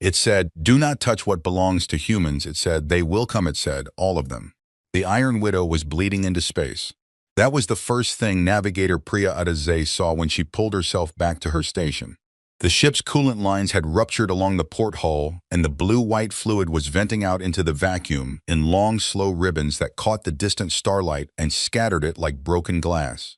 It said, "Do not touch what belongs to humans." It said, "They will come," it said, "all of them." The Iron Widow was bleeding into space. That was the first thing navigator Priya Adazay saw when she pulled herself back to her station. The ship's coolant lines had ruptured along the porthole, and the blue-white fluid was venting out into the vacuum in long, slow ribbons that caught the distant starlight and scattered it like broken glass.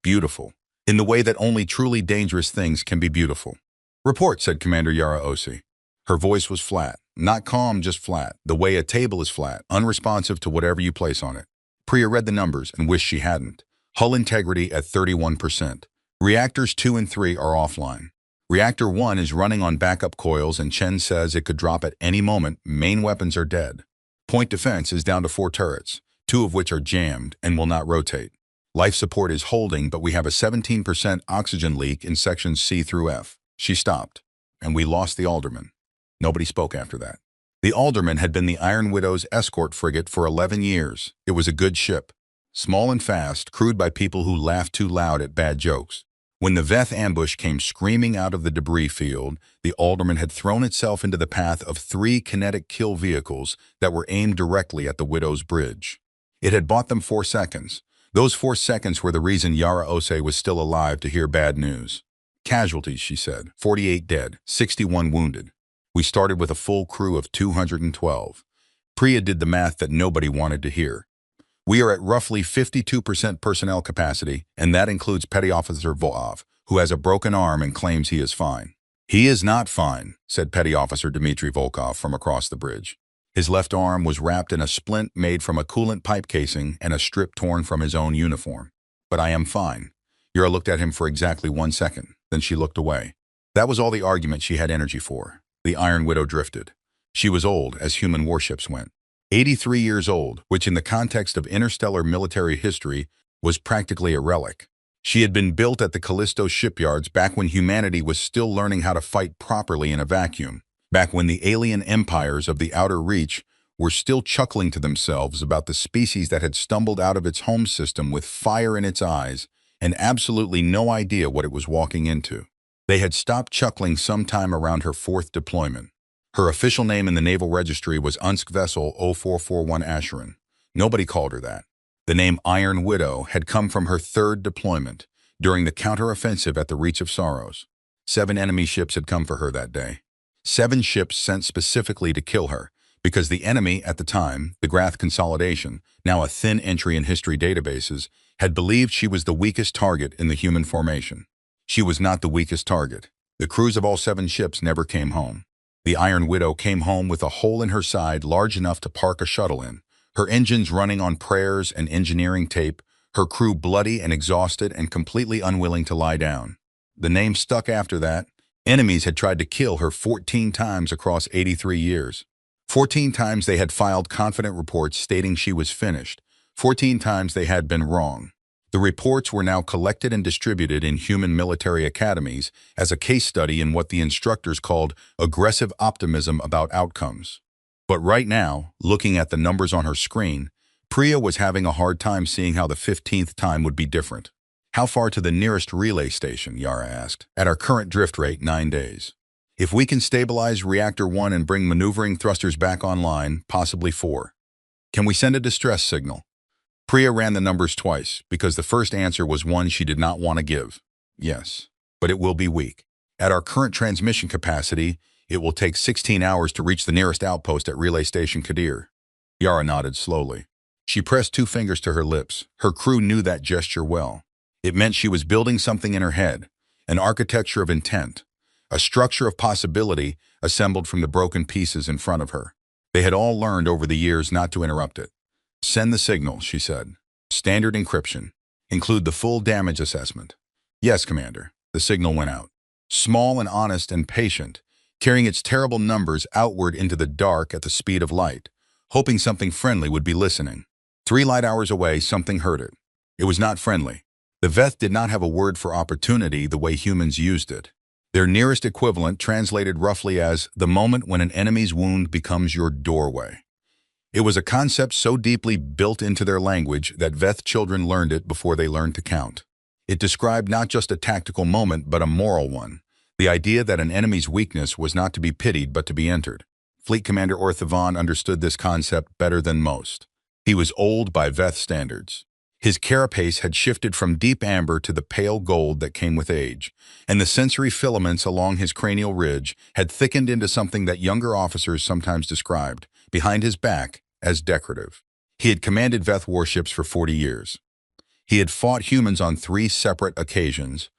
Beautiful, in the way that only truly dangerous things can be beautiful. "Report," said Commander Yara Osi. Her voice was flat, not calm, just flat, the way a table is flat, unresponsive to whatever you place on it. Priya read the numbers and wished she hadn't. Hull integrity at 31%. Reactors 2 and 3 are offline. Reactor 1 is running on backup coils, and Chen says it could drop at any moment. Main weapons are dead. Point defense is down to 4 turrets, 2 of which are jammed and will not rotate. Life support is holding, but we have a 17% oxygen leak in sections C through F. She stopped, and we lost the Alderman. Nobody spoke after that. The Alderman had been the Iron Widow's escort frigate for 11 years. It was a good ship. Small and fast, crewed by people who laughed too loud at bad jokes. When the Veth ambush came screaming out of the debris field, the Alderman had thrown itself into the path of 3 kinetic kill vehicles that were aimed directly at the Widow's bridge. It had bought them 4 seconds. Those 4 seconds were the reason Yara Ose was still alive to hear bad news. "Casualties," she said. 48 dead, 61 wounded. We started with a full crew of 212. Priya did the math that nobody wanted to hear. "We are at roughly 52% personnel capacity, and that includes Petty Officer Volkov, who has a broken arm and claims he is fine." "He is not fine," said Petty Officer Dmitry Volkov from across the bridge. His left arm was wrapped in a splint made from a coolant pipe casing and a strip torn from his own uniform. "But I am fine." Yura looked at him for exactly 1 second, then she looked away. That was all the argument she had energy for. The Iron Widow drifted. She was old, as human warships went. 83 years old, which in the context of interstellar military history was practically a relic. She had been built at the Callisto shipyards back when humanity was still learning how to fight properly in a vacuum, back when the alien empires of the Outer Reach were still chuckling to themselves about the species that had stumbled out of its home system with fire in its eyes and absolutely no idea what it was walking into. They had stopped chuckling sometime around her 4th deployment. Her official name in the Naval Registry was Unsk Vessel 0441 Asheron. Nobody called her that. The name Iron Widow had come from her 3rd deployment, during the counteroffensive at the Reach of Sorrows. 7 enemy ships had come for her that day. 7 ships sent specifically to kill her, because the enemy at the time, the Grath Consolidation, now a thin entry in history databases, had believed she was the weakest target in the human formation. She was not the weakest target. The crews of all 7 ships never came home. The Iron Widow came home with a hole in her side large enough to park a shuttle in, her engines running on prayers and engineering tape, her crew bloody and exhausted and completely unwilling to lie down. The name stuck after that. Enemies had tried to kill her 14 times across 83 years. 14 times they had filed confident reports stating she was finished. 14 times they had been wrong. The reports were now collected and distributed in human military academies as a case study in what the instructors called aggressive optimism about outcomes. But right now, looking at the numbers on her screen, Priya was having a hard time seeing how the 15th time would be different. "How far to the nearest relay station?" Yara asked. "At our current drift rate, 9 days. If we can stabilize Reactor 1 and bring maneuvering thrusters back online, possibly 4. Can we send a distress signal?" Priya ran the numbers twice, because the first answer was one she did not want to give. "Yes, but it will be weak. At our current transmission capacity, it will take 16 hours to reach the nearest outpost at Relay Station Kadir." Yara nodded slowly. She pressed 2 fingers to her lips. Her crew knew that gesture well. It meant she was building something in her head, an architecture of intent, a structure of possibility assembled from the broken pieces in front of her. They had all learned over the years not to interrupt it. "Send the signal," she said. "Standard encryption. Include the full damage assessment." "Yes, Commander." The signal went out. Small and honest and patient, carrying its terrible numbers outward into the dark at the speed of light, hoping something friendly would be listening. 3 light hours away, something heard it. It was not friendly. The Veth did not have a word for opportunity the way humans used it. Their nearest equivalent translated roughly as the moment when an enemy's wound becomes your doorway. It was a concept so deeply built into their language that Veth children learned it before they learned to count. It described not just a tactical moment, but a moral one. The idea that an enemy's weakness was not to be pitied but to be entered. Fleet Commander Arthur Vaughan understood this concept better than most. He was old by Veth standards. His carapace had shifted from deep amber to the pale gold that came with age, and the sensory filaments along his cranial ridge had thickened into something that younger officers sometimes described, behind his back, as decorative. He had commanded Veth warships for 40 years. He had fought humans on 3 separate occasions,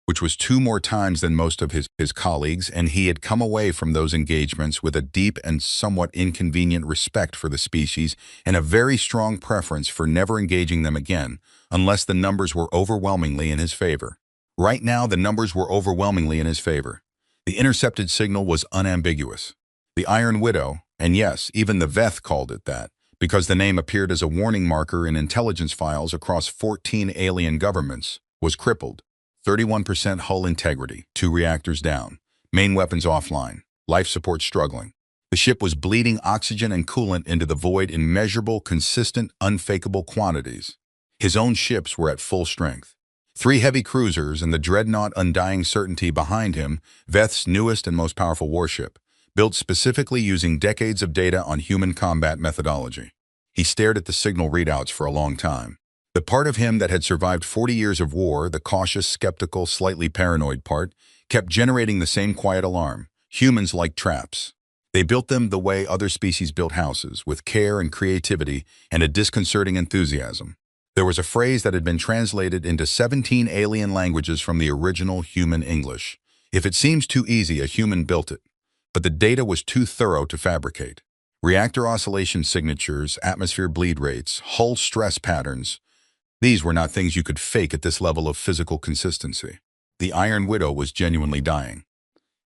which was 2 more times than most of his colleagues, and he had come away from those engagements with a deep and somewhat inconvenient respect for the species and a very strong preference for never engaging them again, unless the numbers were overwhelmingly in his favor. Right now, the numbers were overwhelmingly in his favor. The intercepted signal was unambiguous. The Iron Widow, and yes, even the Veth called it that, because the name appeared as a warning marker in intelligence files across 14 alien governments, was crippled. 31% hull integrity, 2 reactors down, main weapons offline, life support struggling. The ship was bleeding oxygen and coolant into the void in measurable, consistent, unfakeable quantities. His own ships were at full strength. 3 heavy cruisers and the dreadnought Undying Certainty behind him, Veth's newest and most powerful warship, built specifically using decades of data on human combat methodology. He stared at the signal readouts for a long time. The part of him that had survived 40 years of war, the cautious, skeptical, slightly paranoid part, kept generating the same quiet alarm. Humans like traps. They built them the way other species built houses, with care and creativity and a disconcerting enthusiasm. There was a phrase that had been translated into 17 alien languages from the original human English. If it seems too easy, a human built it. But the data was too thorough to fabricate. Reactor oscillation signatures, atmosphere bleed rates, hull stress patterns, these were not things you could fake at this level of physical consistency. The Iron Widow was genuinely dying.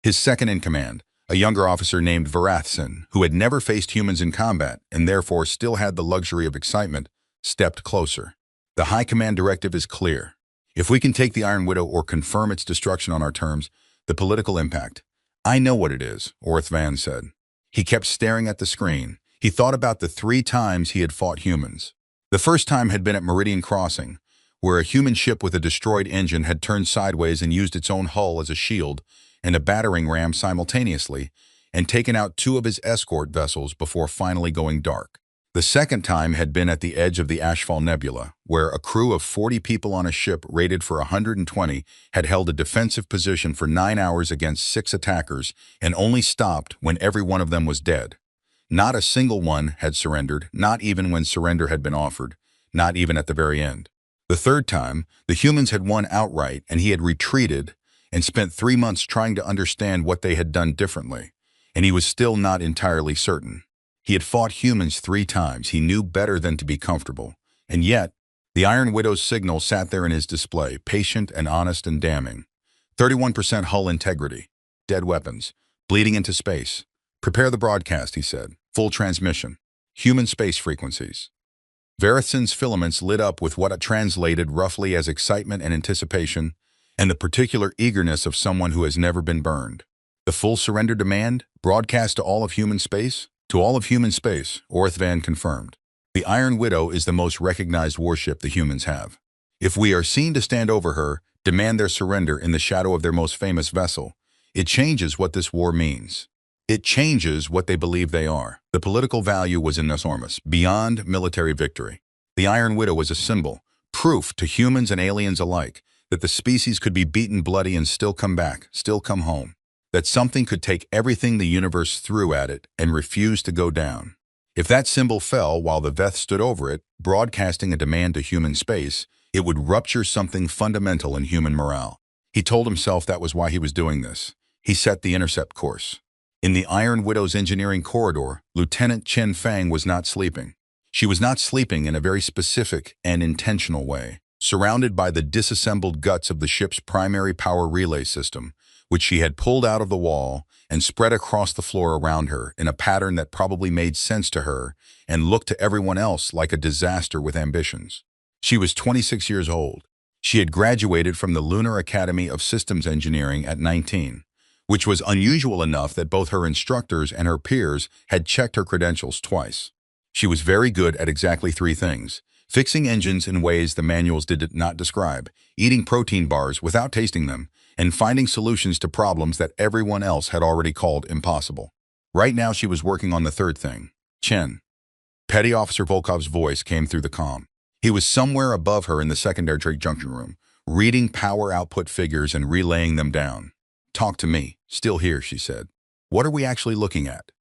His second-in-command, a younger officer named Varathson, who had never faced humans in combat and therefore still had the luxury of excitement, stepped closer. The High Command directive is clear. If we can take the Iron Widow or confirm its destruction on our terms, the political impact. I know what it is, Arthur Vaughan said. He kept staring at the screen. He thought about the 3 times he had fought humans. The first time had been at Meridian Crossing, where a human ship with a destroyed engine had turned sideways and used its own hull as a shield and a battering ram simultaneously, and taken out 2 of his escort vessels before finally going dark. The second time had been at the edge of the Ashfall Nebula, where a crew of 40 people on a ship rated for 120 had held a defensive position for 9 hours against 6 attackers and only stopped when every one of them was dead. Not a single one had surrendered, not even when surrender had been offered, not even at the very end. The third time, the humans had won outright and he had retreated and spent 3 months trying to understand what they had done differently, and he was still not entirely certain. He had fought humans 3 times. He knew better than to be comfortable. And yet, the Iron Widow's signal sat there in his display, patient and honest and damning. 31% hull integrity, dead weapons, bleeding into space. Prepare the broadcast, he said. Full transmission. Human space frequencies. Varathson's filaments lit up with what translated roughly as excitement and anticipation, and the particular eagerness of someone who has never been burned. The full surrender demand, broadcast to all of human space? To all of human space, Arthur Vaughan confirmed. The Iron Widow is the most recognized warship the humans have. If we are seen to stand over her, demand their surrender in the shadow of their most famous vessel, it changes what this war means. It changes what they believe they are. The political value was enormous, beyond military victory. The Iron Widow was a symbol, proof to humans and aliens alike, that the species could be beaten bloody and still come back, still come home. That something could take everything the universe threw at it and refuse to go down. If that symbol fell while the Veth stood over it, broadcasting a demand to human space, it would rupture something fundamental in human morale. He told himself that was why he was doing this. He set the intercept course. In the Iron Widow's engineering corridor, Lieutenant Chen Fang was not sleeping. She was not sleeping in a very specific and intentional way, surrounded by the disassembled guts of the ship's primary power relay system, which she had pulled out of the wall and spread across the floor around her in a pattern that probably made sense to her and looked to everyone else like a disaster with ambitions. She was 26 years old. She had graduated from the Lunar Academy of Systems Engineering at 19. Which was unusual enough that both her instructors and her peers had checked her credentials twice. She was very good at exactly 3 things: fixing engines in ways the manuals did not describe, eating protein bars without tasting them, and finding solutions to problems that everyone else had already called impossible. Right now she was working on the third thing. Chen. Petty Officer Volkov's voice came through the comm. He was somewhere above her in the secondary junction room, reading power output figures and relaying them down. "Talk to me. Still here," she said. "What are we actually looking at?"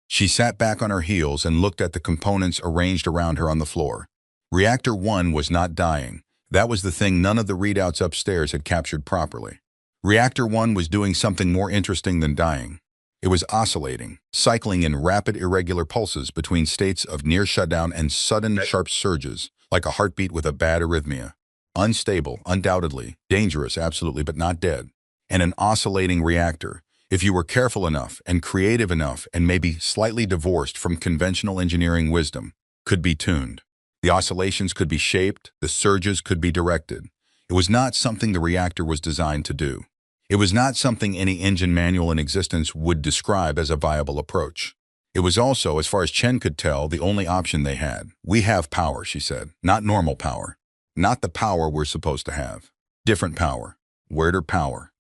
She sat back on her heels and looked at the components arranged around her on the floor. Reactor 1 was not dying. That was the thing none of the readouts upstairs had captured properly. Reactor 1 was doing something more interesting than dying. It was oscillating, cycling in rapid irregular pulses between states of near shutdown and sudden sharp surges, like a heartbeat with a bad arrhythmia. Unstable, undoubtedly, dangerous, absolutely, but not dead. And an oscillating reactor, if you were careful enough and creative enough and maybe slightly divorced from conventional engineering wisdom, could be tuned. The oscillations could be shaped, the surges could be directed. It was not something the reactor was designed to do. It was not something any engine manual in existence would describe as a viable approach. It was also, as far as Chen could tell, the only option they had. "We have power," she said. "Not normal power. Not the power we're supposed to have. Different power. Weirder power."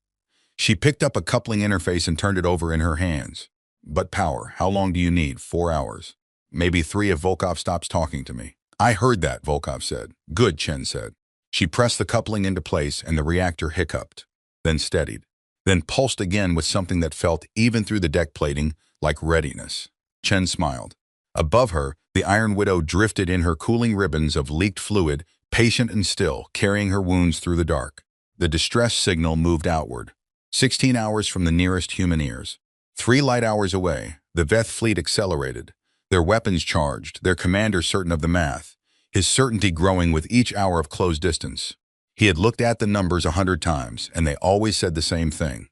She picked up a coupling interface and turned it over in her hands. "But power, how long do you need? 4 hours. Maybe 3 if Volkov stops talking to me." "I heard that," Volkov said. "Good," Chen said. She pressed the coupling into place and the reactor hiccuped, then steadied, then pulsed again with something that felt, even through the deck plating, like readiness. Chen smiled. Above her, the Iron Widow drifted in her cooling ribbons of leaked fluid, patient and still, carrying her wounds through the dark. The distress signal moved outward. 16 hours from the nearest human ears. 3 light hours away, the Veth fleet accelerated, their weapons charged, their commander certain of the math, his certainty growing with each hour of close distance. He had looked at the numbers 100 times, and they always said the same thing.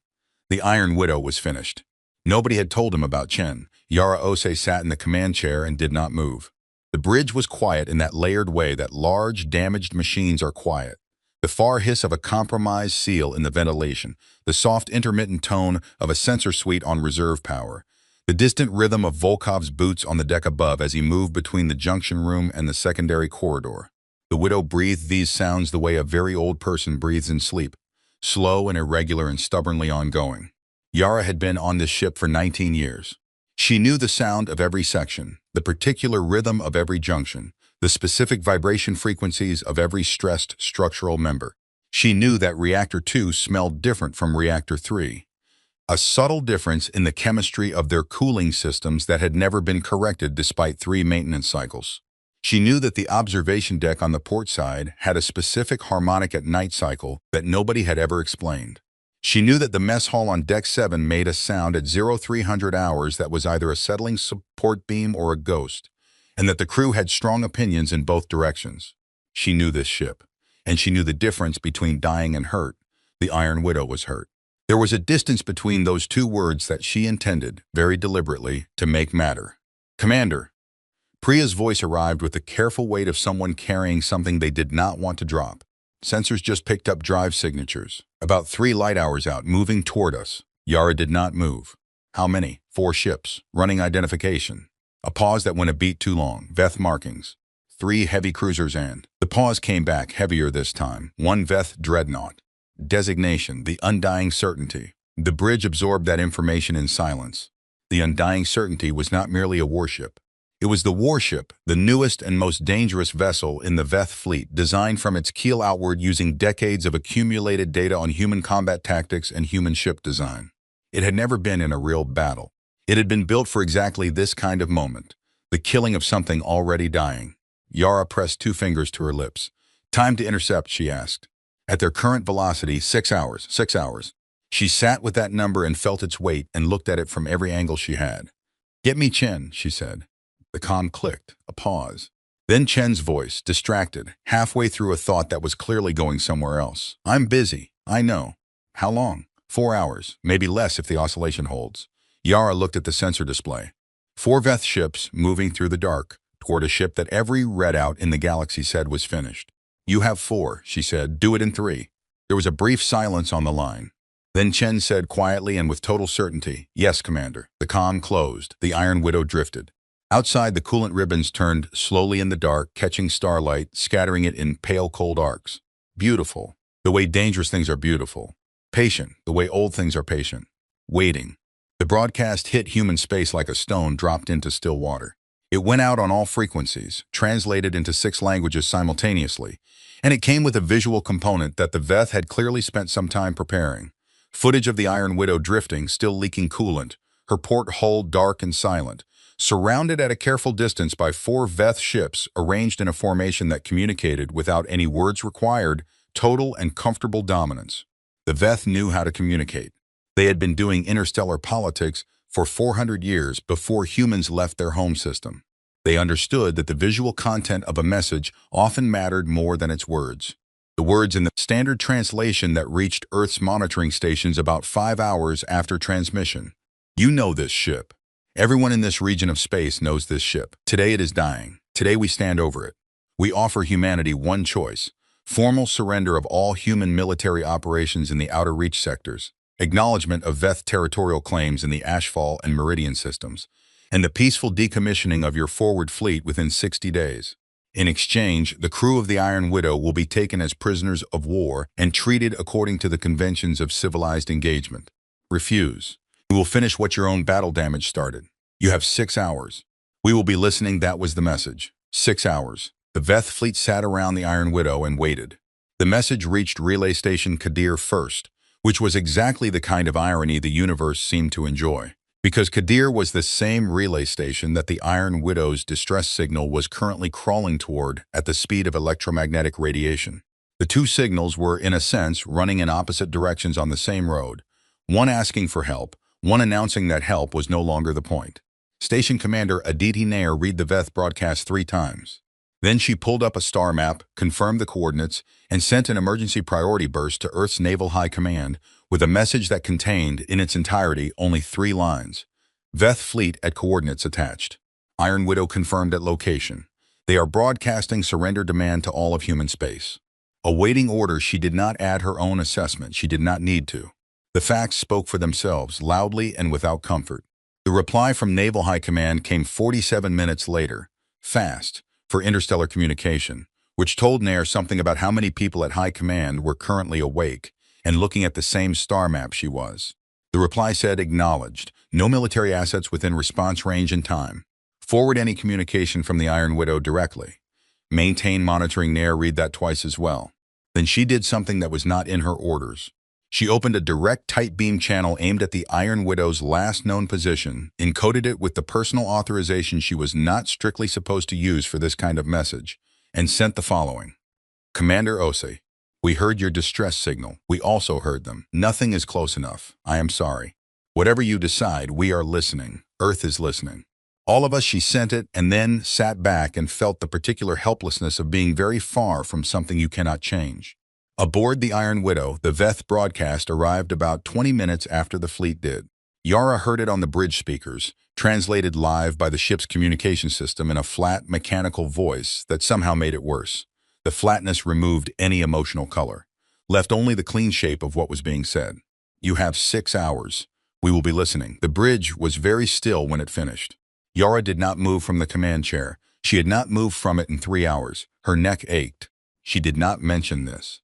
The Iron Widow was finished. Nobody had told him about Chen. Yara Ose sat in the command chair and did not move. The bridge was quiet in that layered way that large, damaged machines are quiet. The far hiss of a compromised seal in the ventilation, the soft intermittent tone of a sensor suite on reserve power, the distant rhythm of Volkov's boots on the deck above as he moved between the junction room and the secondary corridor. The widow breathed these sounds the way a very old person breathes in sleep, slow and irregular and stubbornly ongoing. Yara had been on this ship for 19 years. She knew the sound of every section, the particular rhythm of every junction, the specific vibration frequencies of every stressed structural member. She knew that Reactor 2 smelled different from Reactor 3. A subtle difference in the chemistry of their cooling systems that had never been corrected despite 3 maintenance cycles. She knew that the observation deck on the port side had a specific harmonic at night cycle that nobody had ever explained. She knew that the mess hall on Deck 7 made a sound at 0300 hours that was either a settling support beam or a ghost, and that the crew had strong opinions in both directions. She knew this ship, and she knew the difference between dying and hurt. The Iron Widow was hurt. There was a distance between those 2 words that she intended, very deliberately, to make matter. "Commander." Priya's voice arrived with the careful weight of someone carrying something they did not want to drop. "Sensors just picked up drive signatures. About 3 light hours out, moving toward us." Yara did not move. "How many?" 4 ships. "Running identification." A pause that went a beat too long. "Veth markings." 3 heavy cruisers and... The pause came back, heavier this time. 1 Veth dreadnought. Designation, the undying certainty. The bridge absorbed that information in silence. The undying certainty was not merely a warship. It was the Warship, the newest and most dangerous vessel in the Veth fleet, designed from its keel outward using decades of accumulated data on human combat tactics and human ship design. It had never been in a real battle. It had been built for exactly this kind of moment, the killing of something already dying. Yara pressed 2 fingers to her lips. "Time to intercept," she asked. "At their current velocity, 6 hours, 6 hours." She sat with that number and felt its weight and looked at it from every angle she had. "Get me Chen," she said. The comm clicked, a pause. Then Chen's voice, distracted, halfway through a thought that was clearly going somewhere else. "I'm busy, I know." "How long?" 4 hours, maybe less if the oscillation holds. Yara looked at the sensor display. 4 Veth ships moving through the dark, toward a ship that every readout in the galaxy said was finished. "You have 4, she said. "Do it in 3. There was a brief silence on the line. Then Chen said quietly and with total certainty, "Yes, Commander." The comm closed. The Iron Widow drifted. Outside, the coolant ribbons turned slowly in the dark, catching starlight, scattering it in pale, cold arcs. Beautiful. The way dangerous things are beautiful. Patient, the way old things are patient. Waiting. The broadcast hit human space like a stone dropped into still water. It went out on all frequencies, translated into 6 languages simultaneously, and it came with a visual component that the Veth had clearly spent some time preparing. Footage of the Iron Widow drifting, still leaking coolant, her port hull dark and silent, surrounded at a careful distance by 4 Veth ships arranged in a formation that communicated without any words required, total and comfortable dominance. The Veth knew how to communicate. They had been doing interstellar politics for 400 years before humans left their home system. They understood that the visual content of a message often mattered more than its words. The words in the standard translation that reached Earth's monitoring stations about 5 hours after transmission. You know this ship. Everyone in this region of space knows this ship. Today it is dying. Today we stand over it. We offer humanity one choice: formal surrender of all human military operations in the outer reach sectors, acknowledgement of Veth territorial claims in the Ashfall and Meridian systems, and the peaceful decommissioning of your forward fleet within 60 days. In exchange, the crew of the Iron Widow will be taken as prisoners of war and treated according to the conventions of civilized engagement. Refuse. We will finish what your own battle damage started. You have 6 hours. We will be listening. That was the message. 6 hours. The Veth fleet sat around the Iron Widow and waited. The message reached Relay Station Kadir first, which was exactly the kind of irony the universe seemed to enjoy, because Kadir was the same relay station that the Iron Widow's distress signal was currently crawling toward at the speed of electromagnetic radiation. The 2 signals were, in a sense, running in opposite directions on the same road, one asking for help, one announcing that help was no longer the point. Station Commander Aditi Nair read the Veth broadcast 3 times. Then she pulled up a star map, confirmed the coordinates, and sent an emergency priority burst to Earth's Naval High Command with a message that contained, in its entirety, only 3 lines. Veth fleet at coordinates attached. Iron Widow confirmed at location. They are broadcasting surrender demand to all of human space. Awaiting orders, she did not add her own assessment. She did not need to. The facts spoke for themselves, loudly and without comfort. The reply from Naval High Command came 47 minutes later, fast, for interstellar communication, which told Nair something about how many people at High Command were currently awake and looking at the same star map she was. The reply said, acknowledged, no military assets within response range and time. Forward any communication from the Iron Widow directly. Maintain monitoring. Nair read that twice as well. Then she did something that was not in her orders. She opened a direct tight beam channel aimed at the Iron Widow's last known position, encoded it with the personal authorization she was not strictly supposed to use for this kind of message, and sent the following. Commander Ose, we heard your distress signal. We also heard them. Nothing is close enough. I am sorry. Whatever you decide, we are listening. Earth is listening. All of us. She sent it and then sat back and felt the particular helplessness of being very far from something you cannot change. Aboard the Iron Widow, the Veth broadcast arrived about 20 minutes after the fleet did. Yara heard it on the bridge speakers, translated live by the ship's communication system in a flat, mechanical voice that somehow made it worse. The flatness removed any emotional color, left only the clean shape of what was being said. You have 6 hours. We will be listening. The bridge was very still when it finished. Yara did not move from the command chair. She had not moved from it in 3 hours. Her neck ached. She did not mention this.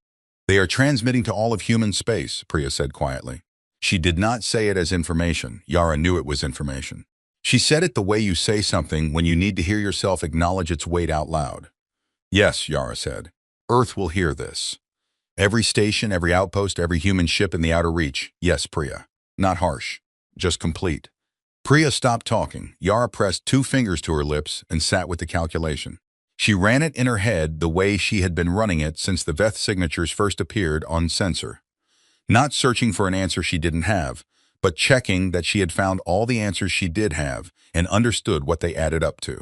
They are transmitting to all of human space, Priya said quietly. She did not say it as information. Yara knew it was information. She said it the way you say something when you need to hear yourself acknowledge its weight out loud. Yes, Yara said. Earth will hear this. Every station, every outpost, every human ship in the outer reach. Yes, Priya. Not harsh. Just complete. Priya stopped talking. Yara pressed 2 fingers to her lips and sat with the calculation. She ran it in her head the way she had been running it since the Veth signatures first appeared on sensor. Not searching for an answer she didn't have, but checking that she had found all the answers she did have and understood what they added up to.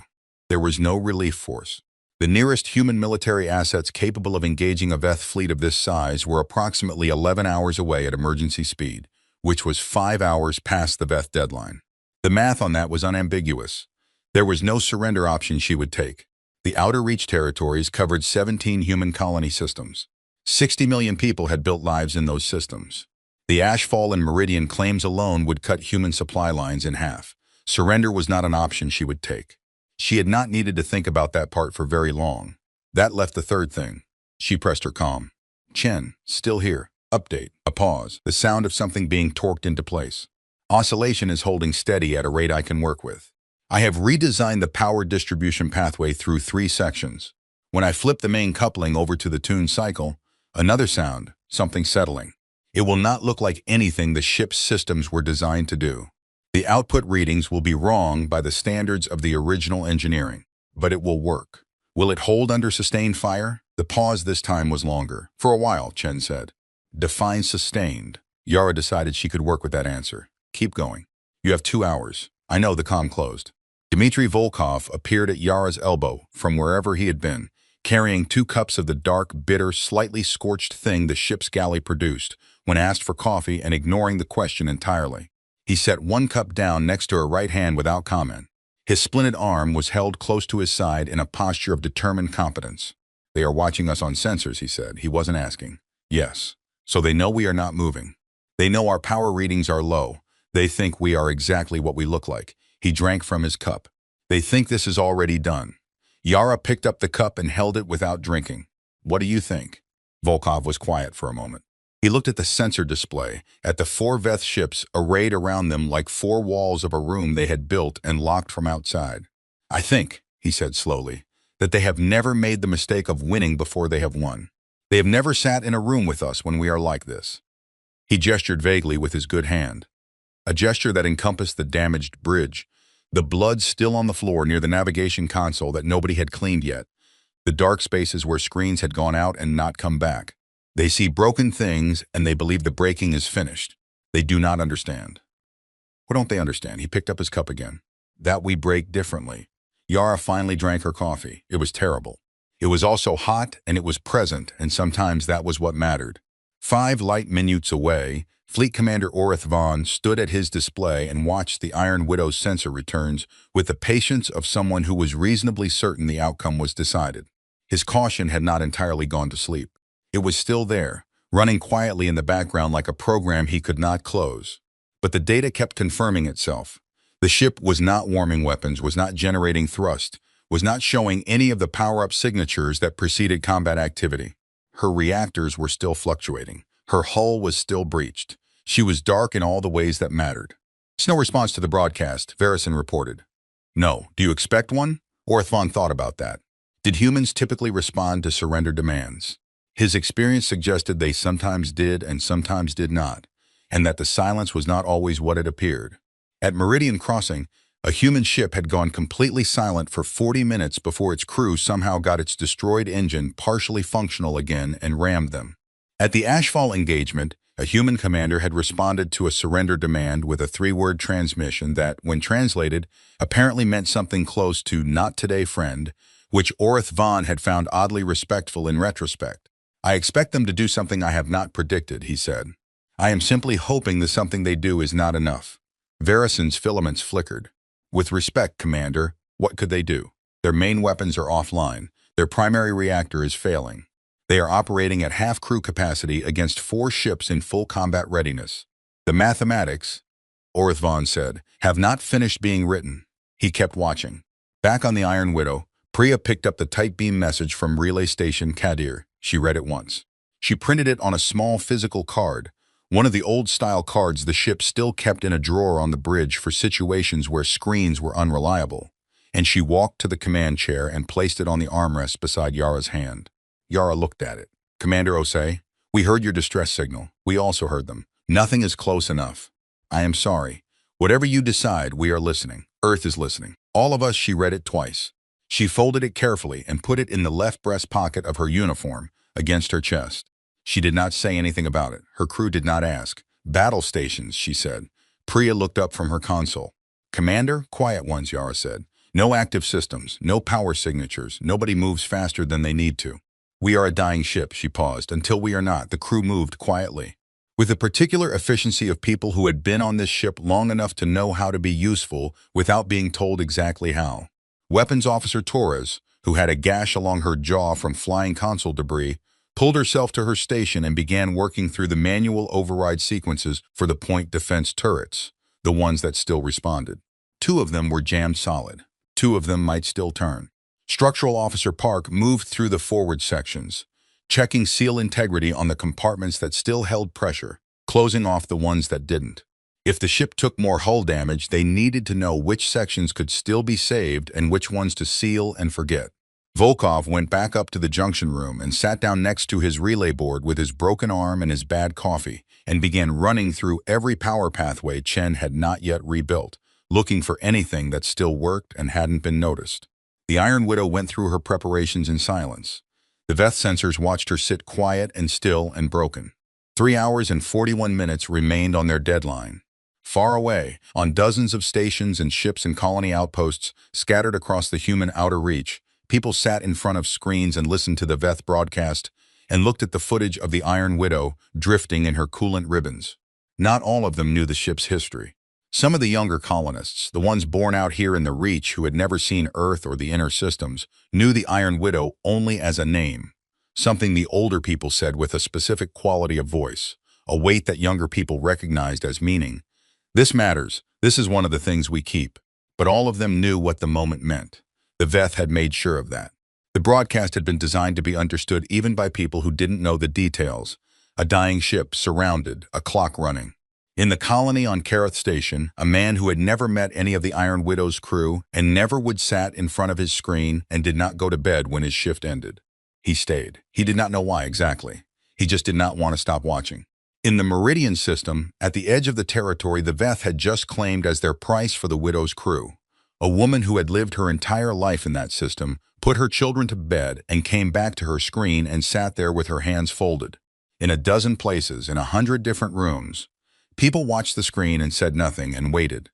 There was no relief force. The nearest human military assets capable of engaging a Veth fleet of this size were approximately 11 hours away at emergency speed, which was 5 hours past the Veth deadline. The math on that was unambiguous. There was no surrender option she would take. The outer reach territories covered 17 human colony systems. 60 million people had built lives in those systems. The Ashfall and Meridian claims alone would cut human supply lines in half. Surrender was not an option she would take. She had not needed to think about that part for very long. That left the third thing. She pressed her comm. Chen, still here. Update. A pause, the sound of something being torqued into place. Oscillation is holding steady at a rate I can work with. I have redesigned the power distribution pathway through 3 sections. When I flip the main coupling over to the tuned cycle, another sound, something settling. It will not look like anything the ship's systems were designed to do. The output readings will be wrong by the standards of the original engineering, but it will work. Will it hold under sustained fire? The pause this time was longer. For a while, Chen said. Define sustained. Yara decided she could work with that answer. Keep going. You have 2 hours. I know, the comm closed. Dmitry Volkov appeared at Yara's elbow from wherever he had been, carrying 2 cups of the dark, bitter, slightly scorched thing the ship's galley produced when asked for coffee and ignoring the question entirely. He set 1 cup down next to her right hand without comment. His splinted arm was held close to his side in a posture of determined competence. They are watching us on sensors, he said. He wasn't asking. Yes. So they know we are not moving. They know our power readings are low. They think we are exactly what we look like. He drank from his cup. They think this is already done. Yara picked up the cup and held it without drinking. What do you think? Volkov was quiet for a moment. He looked at the sensor display, at the 4 Veth ships arrayed around them like 4 walls of a room they had built and locked from outside. I think, he said slowly, that they have never made the mistake of winning before they have won. They have never sat in a room with us when we are like this. He gestured vaguely with his good hand, a gesture that encompassed the damaged bridge, the blood still on the floor near the navigation console that nobody had cleaned yet, the dark spaces where screens had gone out and not come back. They see broken things and they believe the breaking is finished. They do not understand. What don't they understand? He picked up his cup again. That we break differently. Yara finally drank her coffee. It was terrible. It was also hot and it was present, and sometimes that was what mattered. 5 light minutes away, Fleet Commander Orith Vaughn stood at his display and watched the Iron Widow's sensor returns with the patience of someone who was reasonably certain the outcome was decided. His caution had not entirely gone to sleep. It was still there, running quietly in the background like a program he could not close. But the data kept confirming itself. The ship was not warming weapons, was not generating thrust, was not showing any of the power-up signatures that preceded combat activity. Her reactors were still fluctuating. Her hull was still breached. She was dark in all the ways that mattered. No response to the broadcast, Varison reported. No. Do you expect one? Orith Vaughn thought about that. Did humans typically respond to surrender demands? His experience suggested they sometimes did and sometimes did not, and that the silence was not always what it appeared. At Meridian Crossing, a human ship had gone completely silent for 40 minutes before its crew somehow got its destroyed engine partially functional again and rammed them. At the Ashfall engagement, a human commander had responded to a surrender demand with a 3-word transmission that, when translated, apparently meant something close to "not today, friend," which Orith Vaughn had found oddly respectful in retrospect. I expect them to do something I have not predicted, he said. I am simply hoping the something they do is not enough. Varison's filaments flickered. With respect, Commander, what could they do? Their main weapons are offline. Their primary reactor is failing. They are operating at half crew capacity against 4 ships in full combat readiness. The mathematics, Orith Vaughn said, have not finished being written. He kept watching. Back on the Iron Widow, Priya picked up the tight beam message from Relay Station Kadir. She read it once. She printed it on a small physical card, one of the old-style cards the ship still kept in a drawer on the bridge for situations where screens were unreliable, and she walked to the command chair and placed it on the armrest beside Yara's hand. Yara looked at it. Commander Osei, we heard your distress signal. We also heard them. Nothing is close enough. I am sorry. Whatever you decide, we are listening. Earth is listening. All of us. She read it twice. She folded it carefully and put it in the left breast pocket of her uniform, against her chest. She did not say anything about it. Her crew did not ask. Battle stations, she said. Priya looked up from her console. Commander, quiet ones, Yara said. No active systems, no power signatures. Nobody moves faster than they need to. We are a dying ship, she paused. Until we are not, the crew moved quietly. With the particular efficiency of people who had been on this ship long enough to know how to be useful without being told exactly how. Weapons Officer Torres, who had a gash along her jaw from flying console debris, pulled herself to her station and began working through the manual override sequences for the point defense turrets, the ones that still responded. 2 of them were jammed solid. 2 of them might still turn. Structural Officer Park moved through the forward sections, checking seal integrity on the compartments that still held pressure. closing off the ones that didn't. If the ship took more hull damage, they needed to know which sections could still be saved and which ones to seal and forget. Volkov went back up to the junction room and sat down next to his relay board with his broken arm and his bad coffee, and began running through every power pathway Chen had not yet rebuilt, looking for anything that still worked and hadn't been noticed. The Iron Widow went through her preparations in silence. The Veth sensors watched her sit quiet and still and broken. 3 hours and 41 minutes remained on their deadline. Far away, on dozens of stations and ships and colony outposts scattered across the human outer reach, people sat in front of screens and listened to the Veth broadcast and looked at the footage of the Iron Widow drifting in her coolant ribbons. Not all of them knew the ship's history. Some of the younger colonists, the ones born out here in the Reach who had never seen Earth or the inner systems, knew the Iron Widow only as a name, something the older people said with a specific quality of voice, a weight that younger people recognized as meaning. This matters. This is one of the things we keep. But all of them knew what the moment meant. The Veth had made sure of that. The broadcast had been designed to be understood even by people who didn't know the details. A dying ship, surrounded, a clock running. In the colony on Kareth Station, a man who had never met any of the Iron Widow's crew and never would sat in front of his screen and did not go to bed when his shift ended. He stayed. He did not know why exactly. He just did not want to stop watching. In the Meridian system, at the edge of the territory the Veth had just claimed as their price for the Widow's crew. A woman who had lived her entire life in that system, put her children to bed and came back to her screen and sat there with her hands folded. In a dozen places, in 100 different rooms, people watched the screen and said nothing and waited.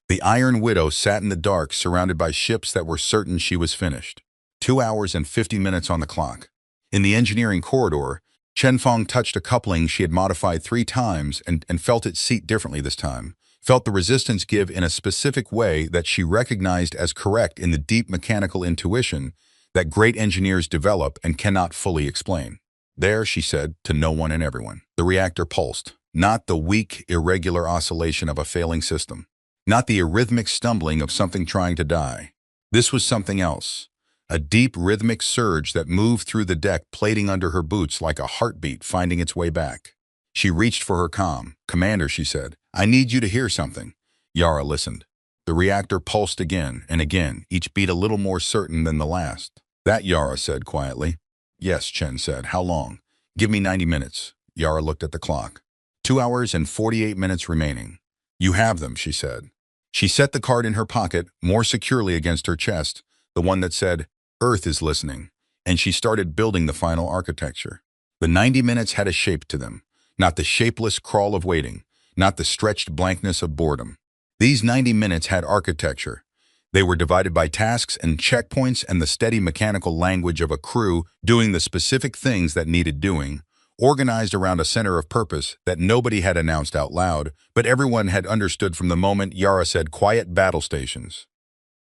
The Iron Widow sat in the dark surrounded by ships that were certain she was finished. 2 hours and 50 minutes on the clock. In the engineering corridor, Chen Fong touched a coupling she had modified 3 times and felt it seat differently this time, felt the resistance give in a specific way that she recognized as correct in the deep mechanical intuition that great engineers develop and cannot fully explain. There, she said, to no one and everyone. The reactor pulsed, not the weak, irregular oscillation of a failing system, not the arrhythmic stumbling of something trying to die. This was something else. A deep rhythmic surge that moved through the deck plating under her boots like a heartbeat finding its way back. She reached for her comm. "Commander," she said, "I need you to hear something." Yara listened. The reactor pulsed again and again, each beat a little more certain than the last. "That," Yara said quietly. "Yes," Chen said. "How long?" "Give me 90 minutes." Yara looked at the clock. 2 hours and 48 minutes remaining. "You have them," she said. She set the card in her pocket, more securely against her chest, the one that said, "Earth is listening," and she started building the final architecture. The 90 minutes had a shape to them, not the shapeless crawl of waiting, not the stretched blankness of boredom. These 90 minutes had architecture. They were divided by tasks and checkpoints and the steady mechanical language of a crew doing the specific things that needed doing, organized around a center of purpose that nobody had announced out loud, but everyone had understood from the moment Yara said quiet battle stations.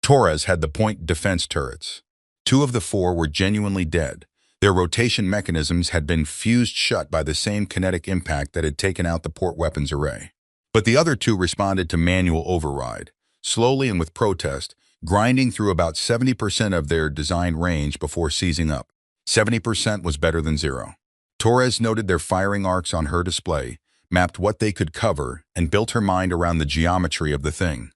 Torres had the point defense turrets. 2 of the 4 were genuinely dead. Their rotation mechanisms had been fused shut by the same kinetic impact that had taken out the port weapons array. But the other 2 responded to manual override, slowly and with protest, grinding through about 70% of their design range before seizing up. 70% was better than 0. Torres noted their firing arcs on her display, mapped what they could cover, and built her mind around the geometry of the thing.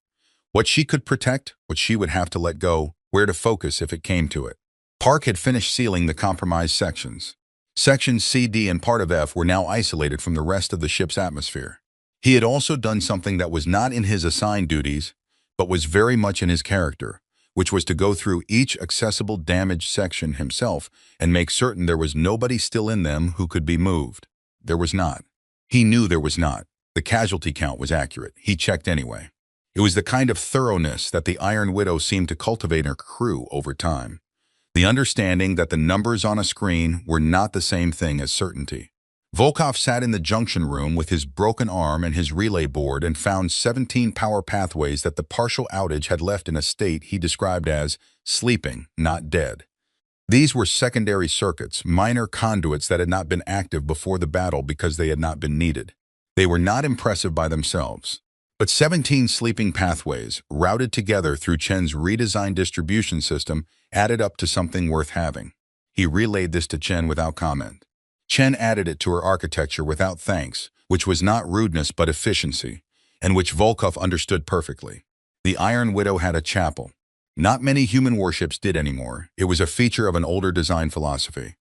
What she could protect, what she would have to let go, where to focus if it came to it. Park had finished sealing the compromised sections. Sections C, D, and part of F were now isolated from the rest of the ship's atmosphere. He had also done something that was not in his assigned duties, but was very much in his character, which was to go through each accessible damaged section himself and make certain there was nobody still in them who could be moved. There was not. He knew there was not. The casualty count was accurate. He checked anyway. It was the kind of thoroughness that the Iron Widow seemed to cultivate in her crew over time. The understanding that the numbers on a screen were not the same thing as certainty. Volkov sat in the junction room with his broken arm and his relay board and found 17 power pathways that the partial outage had left in a state he described as sleeping, not dead. These were secondary circuits, minor conduits that had not been active before the battle because they had not been needed. They were not impressive by themselves. But 17 sleeping pathways, routed together through Chen's redesigned distribution system, added up to something worth having. He relayed this to Chen without comment. Chen added it to her architecture without thanks, which was not rudeness but efficiency, and which Volkov understood perfectly. The Iron Widow had a chapel. Not many human warships did anymore. It was a feature of an older design philosophy.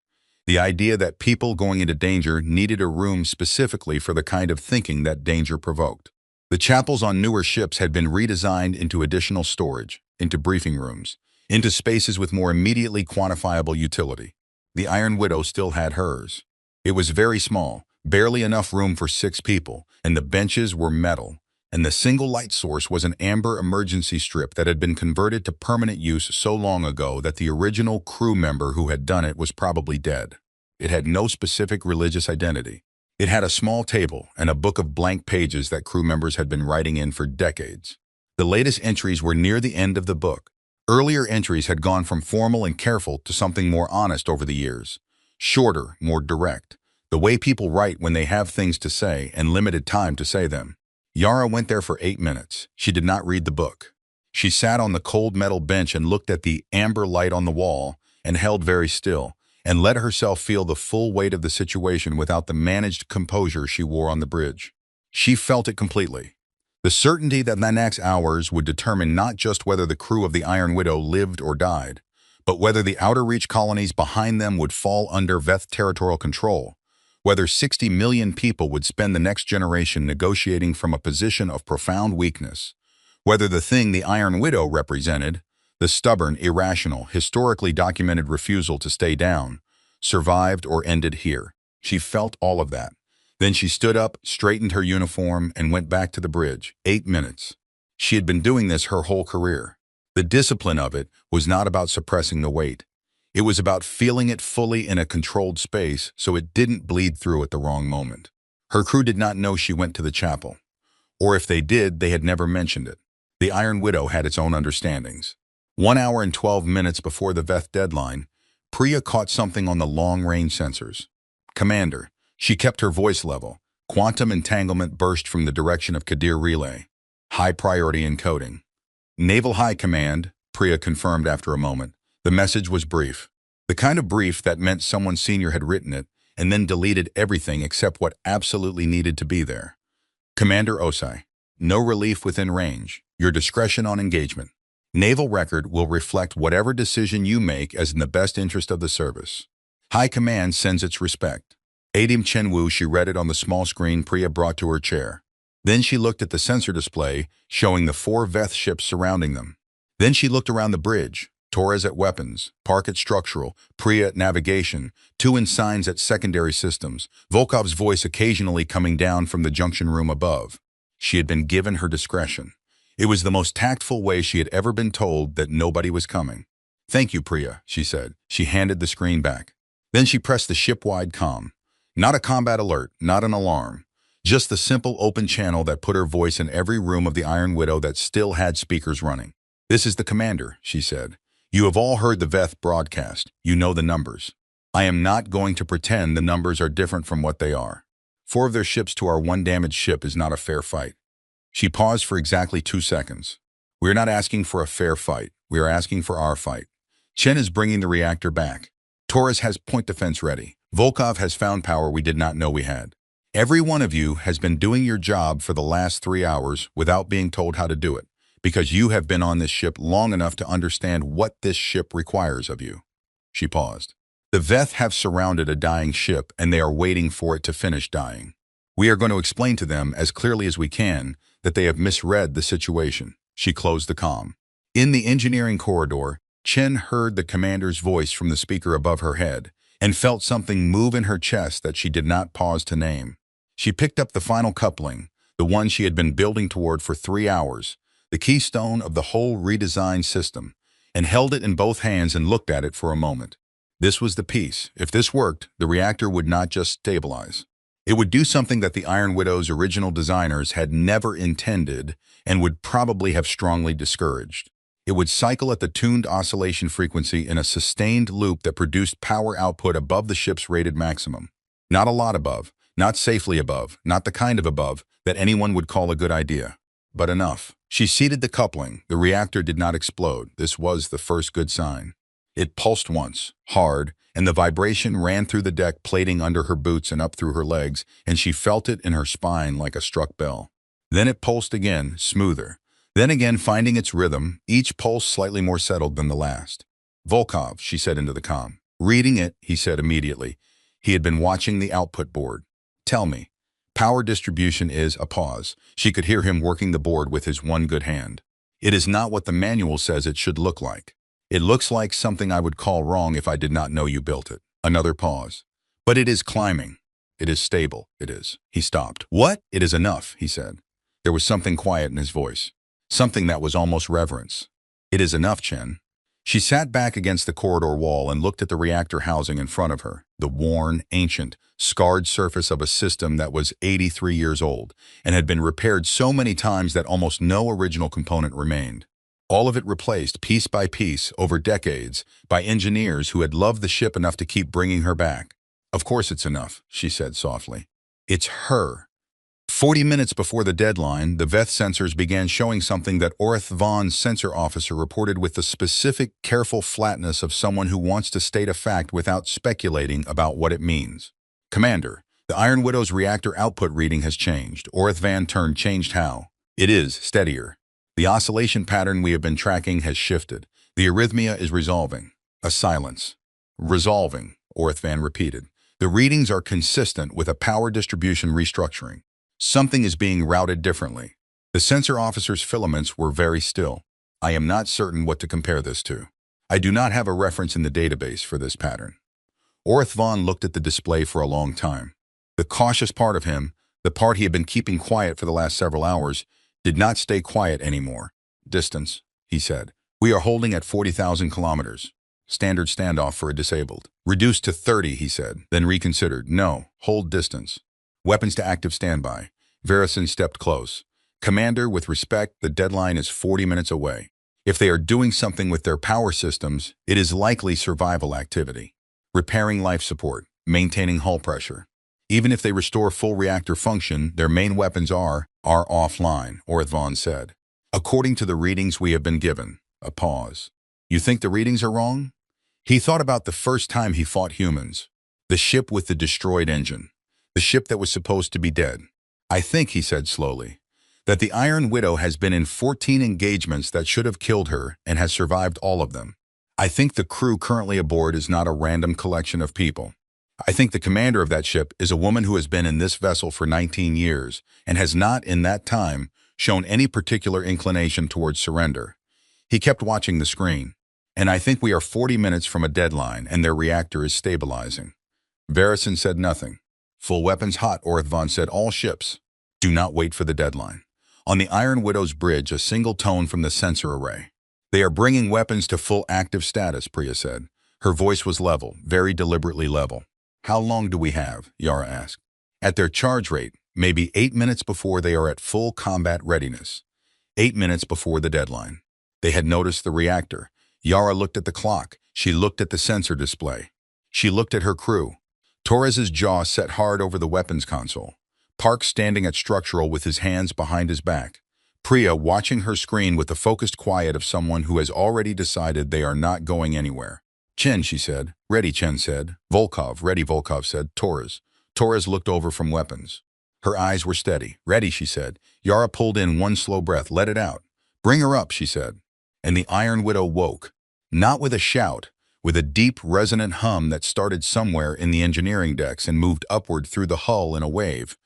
The idea that people going into danger needed a room specifically for the kind of thinking that danger provoked. The chapels on newer ships had been redesigned into additional storage, into briefing rooms, into spaces with more immediately quantifiable utility. The Iron Widow still had hers. It was very small, barely enough room for 6 people, and the benches were metal, and the single light source was an amber emergency strip that had been converted to permanent use so long ago that the original crew member who had done it was probably dead. It had no specific religious identity. It had a small table and a book of blank pages that crew members had been writing in for decades. The latest entries were near the end of the book. Earlier entries had gone from formal and careful to something more honest over the years. Shorter, more direct. The way people write when they have things to say and limited time to say them. Yara went there for 8 minutes. She did not read the book. She sat on the cold metal bench and looked at the amber light on the wall and held very still, and let herself feel the full weight of the situation without the managed composure she wore on the bridge. She felt it completely. The certainty that the next hours would determine not just whether the crew of the Iron Widow lived or died, but whether the outer reach colonies behind them would fall under Veth territorial control, whether 60 million people would spend the next generation negotiating from a position of profound weakness, whether the thing the Iron Widow represented, the stubborn, irrational, historically documented refusal to stay down, survived or ended here. She felt all of that. Then she stood up, straightened her uniform, and went back to the bridge. 8 minutes. She had been doing this her whole career. The discipline of it was not about suppressing the weight. It was about feeling it fully in a controlled space so it didn't bleed through at the wrong moment. Her crew did not know she went to the chapel. Or if they did, they had never mentioned it. The Iron Widow had its own understandings. 1 hour and 12 minutes before the Veth deadline, Priya caught something on the long-range sensors. Commander. She kept her voice level. Quantum entanglement burst from the direction of Kadir Relay. High priority encoding. Naval High Command, Priya confirmed after a moment. The message was brief. The kind of brief that meant someone senior had written it and then deleted everything except what absolutely needed to be there. Commander Osai. No relief within range. Your discretion on engagement. Naval record will reflect whatever decision you make as in the best interest of the service. High Command sends its respect. Adim Chenwu, she read it on the small screen Priya brought to her chair. Then she looked at the sensor display, showing the 4 Veth ships surrounding them. Then she looked around the bridge, Torres at weapons, Park at structural, Priya at navigation, 2 ensigns at secondary systems, Volkov's voice occasionally coming down from the junction room above. She had been given her discretion. It was the most tactful way she had ever been told that nobody was coming. Thank you, Priya, she said. She handed the screen back. Then she pressed the ship-wide comm. Not a combat alert, not an alarm. Just the simple open channel that put her voice in every room of the Iron Widow that still had speakers running. This is the commander, she said. You have all heard the Veth broadcast. You know the numbers. I am not going to pretend the numbers are different from what they are. 4 of their ships to our 1 damaged ship is not a fair fight. She paused for exactly 2 seconds. We are not asking for a fair fight. We are asking for our fight. Chen is bringing the reactor back. Torres has point defense ready. Volkov has found power we did not know we had. Every one of you has been doing your job for the last 3 hours without being told how to do it, because you have been on this ship long enough to understand what this ship requires of you. She paused. The Veth have surrounded a dying ship, and they are waiting for it to finish dying. We are going to explain to them as clearly as we can that they have misread the situation. She closed the comm. In the engineering corridor, Chen heard the commander's voice from the speaker above her head and felt something move in her chest that she did not pause to name. She picked up the final coupling, the one she had been building toward for 3 hours, the keystone of the whole redesigned system, and held it in both hands and looked at it for a moment. This was the piece. If this worked, the reactor would not just stabilize. It would do something that the Iron Widow's original designers had never intended and would probably have strongly discouraged. It would cycle at the tuned oscillation frequency in a sustained loop that produced power output above the ship's rated maximum. Not a lot above, not safely above, not the kind of above that anyone would call a good idea, but enough. She seated the coupling. The reactor did not explode. This was the first good sign. It pulsed once, hard, and the vibration ran through the deck plating under her boots and up through her legs, and she felt it in her spine like a struck bell. Then it pulsed again, smoother. Then again, finding its rhythm, each pulse slightly more settled than the last. "Volkov," she said into the comm. "Reading it," he said immediately. He had been watching the output board. "Tell me." "Power distribution is," a pause. She could hear him working the board with his one good hand. "It is not what the manual says it should look like. It looks like something I would call wrong if I did not know you built it." Another pause. "But it is climbing. It is stable. It is." He stopped. "What?" "It is enough," he said. There was something quiet in his voice. Something that was almost reverence. "It is enough, Chen." She sat back against the corridor wall and looked at the reactor housing in front of her, the worn, ancient, scarred surface of a system that was 83 years old and had been repaired so many times that almost no original component remained. All of it replaced, piece by piece, over decades, by engineers who had loved the ship enough to keep bringing her back. "Of course it's enough," she said softly. "It's her." 40 minutes before the deadline, the Veth sensors began showing something that Orth Vaughn's sensor officer reported with the specific, careful flatness of someone who wants to state a fact without speculating about what it means. "Commander, the Iron Widow's reactor output reading has changed." Orth Van turned. "Changed how?" "It is steadier. The oscillation pattern we have been tracking has shifted. The arrhythmia is resolving." A silence. "Resolving," Orth Van repeated. "The readings are consistent with a power distribution restructuring. Something is being routed differently." The sensor officer's filaments were very still. "I am not certain what to compare this to. I do not have a reference in the database for this pattern." Orth Vaughn looked at the display for a long time. The cautious part of him, the part he had been keeping quiet for the last several hours, did not stay quiet anymore. "Distance," he said. "We are holding at 40,000 kilometers. Standard standoff for a disabled." "Reduced to 30," he said, then reconsidered. "No, hold distance. Weapons to active standby." Verison stepped close. "Commander, with respect, the deadline is 40 minutes away. If they are doing something with their power systems, it is likely survival activity. Repairing life support, maintaining hull pressure. Even if they restore full reactor function, their main weapons are offline," Orth Vaughn said. "According to the readings we have been given." A pause. "You think the readings are wrong?" He thought about the first time he fought humans. The ship with the destroyed engine. The ship that was supposed to be dead. "I think," he said slowly, "that the Iron Widow has been in 14 engagements that should have killed her and has survived all of them. I think the crew currently aboard is not a random collection of people. I think the commander of that ship is a woman who has been in this vessel for 19 years and has not, in that time, shown any particular inclination towards surrender." He kept watching the screen. "And I think we are 40 minutes from a deadline and their reactor is stabilizing." Verison said nothing. "Full weapons hot," Orth Vaughn said. "All ships. Do not wait for the deadline." On the Iron Widow's bridge, a single tone from the sensor array. "They are bringing weapons to full active status," Priya said. Her voice was level, very deliberately level. "How long do we have?" Yara asked. "At their charge rate, maybe 8 minutes before they are at full combat readiness. 8 minutes before the deadline." They had noticed the reactor. Yara looked at the clock. She looked at the sensor display. She looked at her crew. Torres's jaw set hard over the weapons console. Park standing at structural with his hands behind his back. Priya watching her screen with the focused quiet of someone who has already decided they are not going anywhere. "Chen," she said. "Ready," Chen said. "Volkov, ready," Volkov said. "Torres." Torres looked over from weapons. Her eyes were steady. "Ready," she said. Yara pulled in one slow breath. "Let it out." "Bring her up," she said. And the Iron Widow woke. Not with a shout, with a deep, resonant hum that started somewhere in the engineering decks and moved upward through the hull in a wave.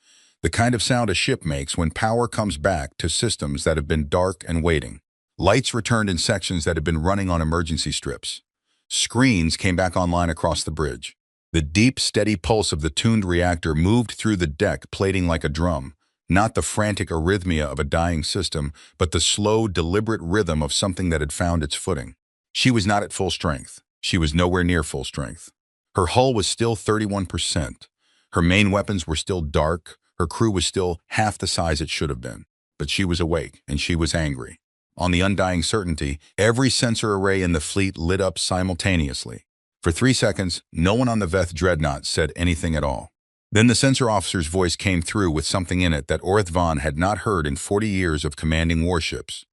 The kind of sound a ship makes when power comes back to systems that have been dark and waiting. Lights returned in sections that had been running on emergency strips. Screens came back online across the bridge. The deep, steady pulse of the tuned reactor moved through the deck, plating like a drum. Not the frantic arrhythmia of a dying system, but the slow, deliberate rhythm of something that had found its footing. She was not at full strength. She was nowhere near full strength. Her hull was still 31%. Her main weapons were still dark. Her crew was still half the size it should have been. But she was awake, and she was angry. On the undying certainty, every sensor array in the fleet lit up simultaneously. For 3 seconds, no one on the Veth dreadnought said anything at all. Then the sensor officer's voice came through with something in it that Orth Vaughn had not heard in 40 years of commanding warships.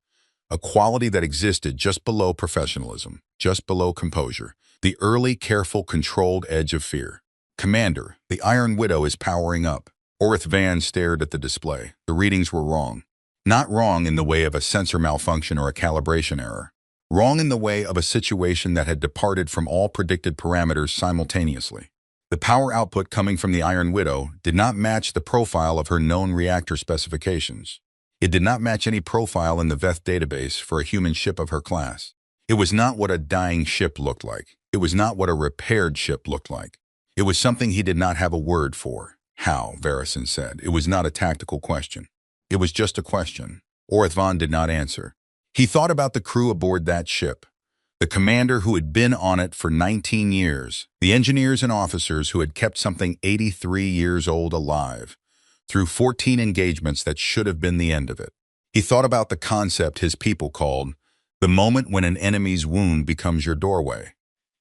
a quality that existed just below professionalism, just below composure, the early, careful, controlled edge of fear. Commander, the Iron Widow is powering up. Orith Van stared at the display. The readings were wrong. Not wrong in the way of a sensor malfunction or a calibration error. Wrong in the way of a situation that had departed from all predicted parameters simultaneously. The power output coming from the Iron Widow did not match the profile of her known reactor specifications. It did not match any profile in the Veth database for a human ship of her class. It was not what a dying ship looked like. It was not what a repaired ship looked like. It was something he did not have a word for. How, Varison said. It was not a tactical question. It was just a question. Orith Van did not answer. He thought about the crew aboard that ship. The commander who had been on it for 19 years. The engineers and officers who had kept something 83 years old alive. Through 14 engagements that should have been the end of it. He thought about the concept his people called the moment when an enemy's wound becomes your doorway.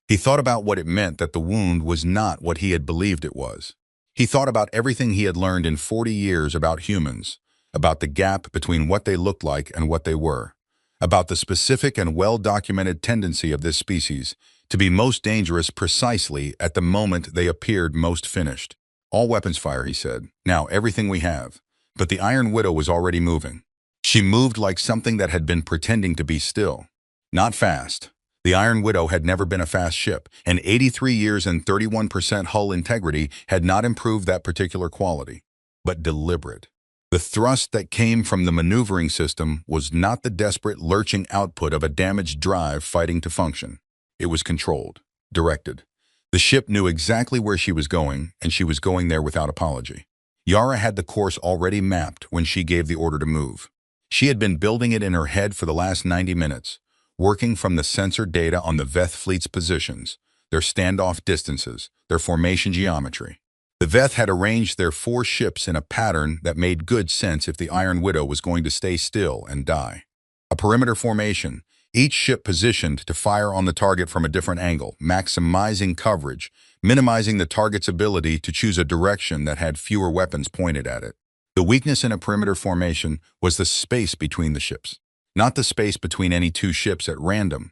He thought about what it meant that the wound was not what he had believed it was. He thought about everything he had learned in 40 years about humans, about the gap between what they looked like and what they were, about the specific and well-documented tendency of this species to be most dangerous precisely at the moment they appeared most finished. All weapons fire, he said. Now, everything we have. But the Iron Widow was already moving. She moved like something that had been pretending to be still. Not fast. The Iron Widow had never been a fast ship, and 83 years and 31% hull integrity had not improved that particular quality. But deliberate. The thrust that came from the maneuvering system was not the desperate, lurching output of a damaged drive fighting to function. It was controlled, directed. The ship knew exactly where she was going, and she was going there without apology. Yara had the course already mapped when she gave the order to move. She had been building it in her head for the last 90 minutes, working from the sensor data on the Veth fleet's positions, their standoff distances, their formation geometry. The Veth had arranged their 4 ships in a pattern that made good sense if the Iron Widow was going to stay still and die. A perimeter formation, each ship positioned to fire on the target from a different angle, maximizing coverage, minimizing the target's ability to choose a direction that had fewer weapons pointed at it. The weakness in a perimeter formation was the space between the ships, not the space between any 2 ships at random.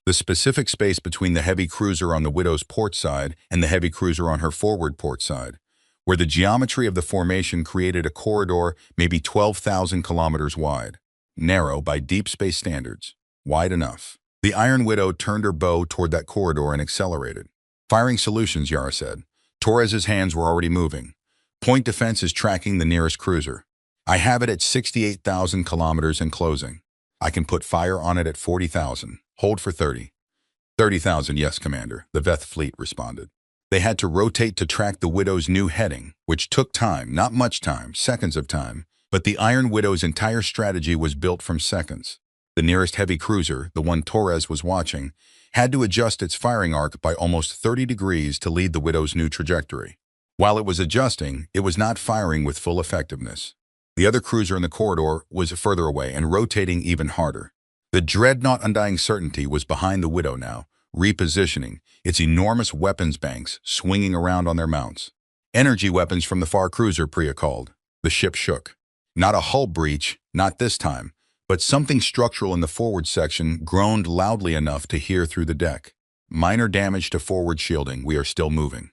The specific space between the heavy cruiser on the Widow's port side and the heavy cruiser on her forward port side, where the geometry of the formation created a corridor maybe 12,000 kilometers wide, narrow by deep space standards, wide enough. The Iron Widow turned her bow toward that corridor and accelerated. Firing solutions, Yara said. Torres's hands were already moving. Point defense is tracking the nearest cruiser. I have it at 68,000 kilometers and closing. I can put fire on it at 40,000. Hold for 30. 30,000, yes, Commander, the Veth fleet responded. They had to rotate to track the Widow's new heading, which took time, not much time, seconds of time, but the Iron Widow's entire strategy was built from seconds. The nearest heavy cruiser, the one Torres was watching, had to adjust its firing arc by almost 30 degrees to lead the Widow's new trajectory. While it was adjusting, it was not firing with full effectiveness. The other cruiser in the corridor was further away and rotating even harder. The dreadnought Undying Certainty was behind the Widow now, repositioning, its enormous weapons banks swinging around on their mounts. Energy weapons from the far cruiser, Priya called. The ship shook. Not a hull breach, not this time, but something structural in the forward section groaned loudly enough to hear through the deck. Minor damage to forward shielding, we are still moving.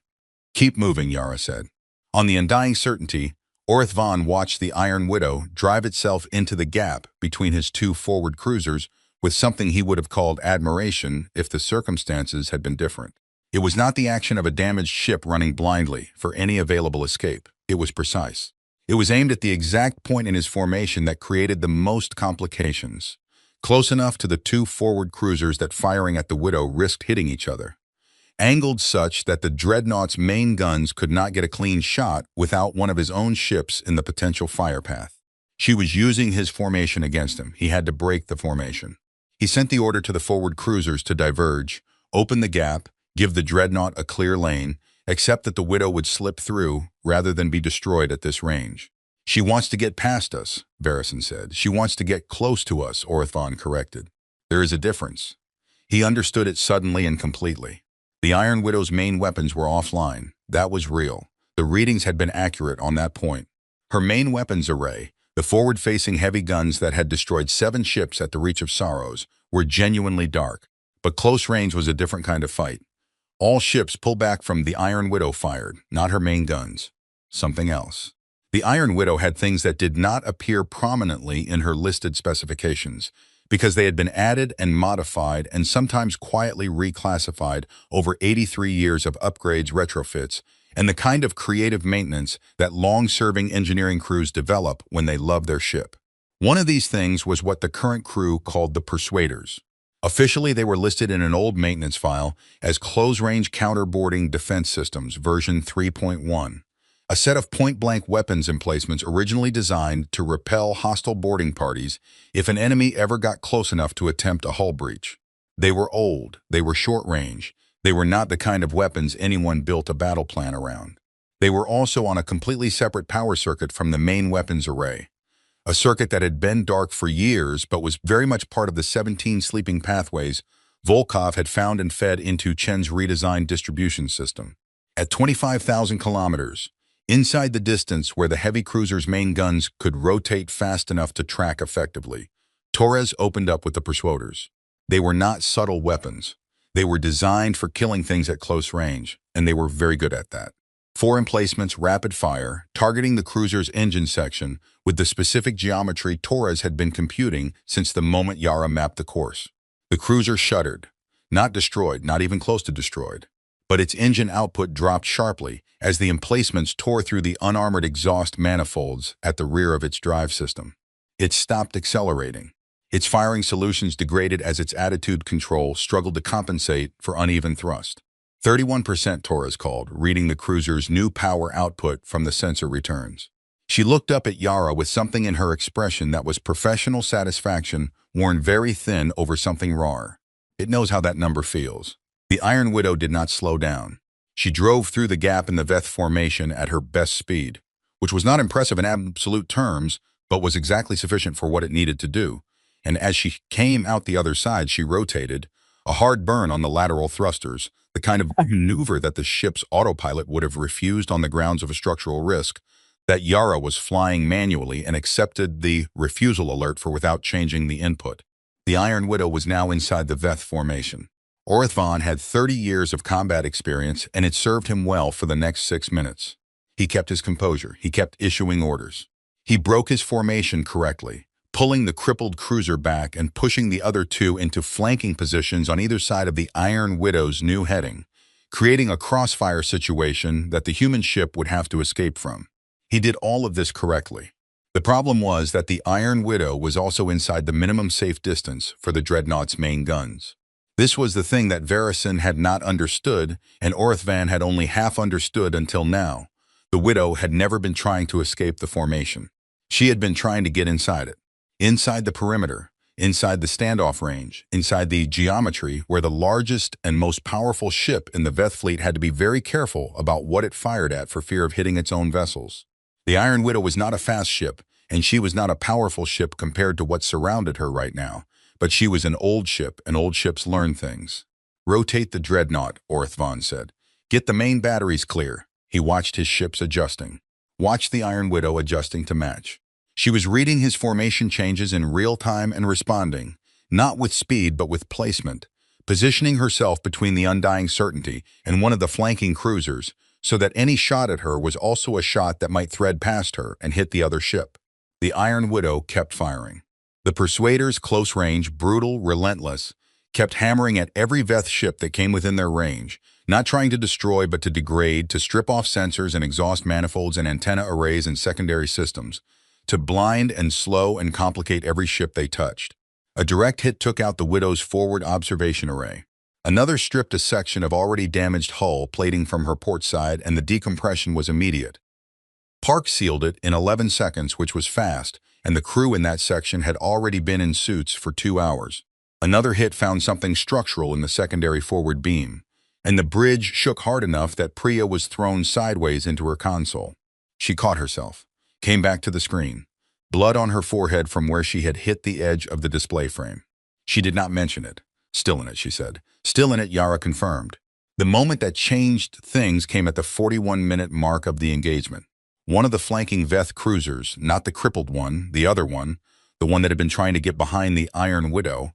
Keep moving, Yara said. On the Undying Certainty, Orith Van watched the Iron Widow drive itself into the gap between his 2 forward cruisers with something he would have called admiration if the circumstances had been different. It was not the action of a damaged ship running blindly for any available escape. It was precise. It was aimed at the exact point in his formation that created the most complications, close enough to the 2 forward cruisers that firing at the Widow risked hitting each other. Angled such that the dreadnought's main guns could not get a clean shot without one of his own ships in the potential fire path. She was using his formation against him. He had to break the formation. He sent the order to the forward cruisers to diverge, open the gap, give the dreadnought a clear lane, except that the Widow would slip through rather than be destroyed at this range. She wants to get past us, Varison said. She wants to get close to us, Orith Van corrected. There is a difference. He understood it suddenly and completely. The Iron Widow's main weapons were offline. That was real. The readings had been accurate on that point. Her main weapons array, The forward-facing heavy guns that had destroyed 7 ships at the Reach of Sorrows were genuinely dark, but close range was a different kind of fight. All ships pulled back from the Iron Widow fired, not her main guns. Something else. The Iron Widow had things that did not appear prominently in her listed specifications, because they had been added and modified and sometimes quietly reclassified over 83 years of upgrades, retrofits, and the kind of creative maintenance that long-serving engineering crews develop when they love their ship. One of these things was what the current crew called the Persuaders. Officially, they were listed in an old maintenance file as close-range counterboarding defense systems, version 3.1, a set of point-blank weapons emplacements originally designed to repel hostile boarding parties if an enemy ever got close enough to attempt a hull breach. They were old, they were short-range, they were not the kind of weapons anyone built a battle plan around. They were also on a completely separate power circuit from the main weapons array, a circuit that had been dark for years but was very much part of the 17 sleeping pathways Volkov had found and fed into Chen's redesigned distribution system. At 25,000 kilometers, inside the distance where the heavy cruiser's main guns could rotate fast enough to track effectively, Torres opened up with the Persuaders. They were not subtle weapons. They were designed for killing things at close range, and they were very good at that. 4 emplacements, rapid fire, targeting the cruiser's engine section with the specific geometry Torres had been computing since the moment Yara mapped the course. The cruiser shuddered. Not destroyed, not even close to destroyed. But its engine output dropped sharply as the emplacements tore through the unarmored exhaust manifolds at the rear of its drive system. It stopped accelerating. Its firing solutions degraded as its attitude control struggled to compensate for uneven thrust. 31% Torres called, reading the cruiser's new power output from the sensor returns. She looked up at Yara with something in her expression that was professional satisfaction worn very thin over something raw. It knows how that number feels. The Iron Widow did not slow down. She drove through the gap in the Veth formation at her best speed, which was not impressive in absolute terms, but was exactly sufficient for what it needed to do. And as she came out the other side, she rotated, a hard burn on the lateral thrusters, the kind of maneuver that the ship's autopilot would have refused on the grounds of a structural risk, that Yara was flying manually and accepted the refusal alert for without changing the input. The Iron Widow was now inside the Veth formation. Orthvan had 30 years of combat experience, and it served him well for the next 6 minutes. He kept his composure. He kept issuing orders. He broke his formation correctly, pulling the crippled cruiser back and pushing the other 2 into flanking positions on either side of the Iron Widow's new heading, creating a crossfire situation that the human ship would have to escape from. He did all of this correctly. The problem was that the Iron Widow was also inside the minimum safe distance for the Dreadnought's main guns. This was the thing that Varison had not understood, and Orthvan had only half understood until now. The Widow had never been trying to escape the formation. She had been trying to get inside it. Inside the perimeter, inside the standoff range, inside the geometry where the largest and most powerful ship in the Veth fleet had to be very careful about what it fired at for fear of hitting its own vessels. The Iron Widow was not a fast ship, and she was not a powerful ship compared to what surrounded her right now. But she was an old ship, and old ships learn things. Rotate the Dreadnought, Orthvan said. Get the main batteries clear. He watched his ships adjusting. Watched the Iron Widow adjusting to match. She was reading his formation changes in real time and responding, not with speed but with placement, positioning herself between the Undying Certainty and one of the flanking cruisers so that any shot at her was also a shot that might thread past her and hit the other ship. The Iron Widow kept firing. The Persuaders, close range, brutal, relentless, kept hammering at every Veth ship that came within their range, not trying to destroy but to degrade, to strip off sensors and exhaust manifolds and antenna arrays and secondary systems, to blind and slow and complicate every ship they touched. A direct hit took out the Widow's forward observation array. Another stripped a section of already damaged hull plating from her port side, and the decompression was immediate. Park sealed it in 11 seconds, which was fast, and the crew in that section had already been in suits for 2 hours. Another hit found something structural in the secondary forward beam, and the bridge shook hard enough that Priya was thrown sideways into her console. She caught herself, came back to the screen, blood on her forehead from where she had hit the edge of the display frame. She did not mention it. Still in it, she said. Still in it, Yara confirmed. The moment that changed things came at the 41-minute mark of the engagement. One of the flanking Veth cruisers, not the crippled one, the other one, the one that had been trying to get behind the Iron Widow,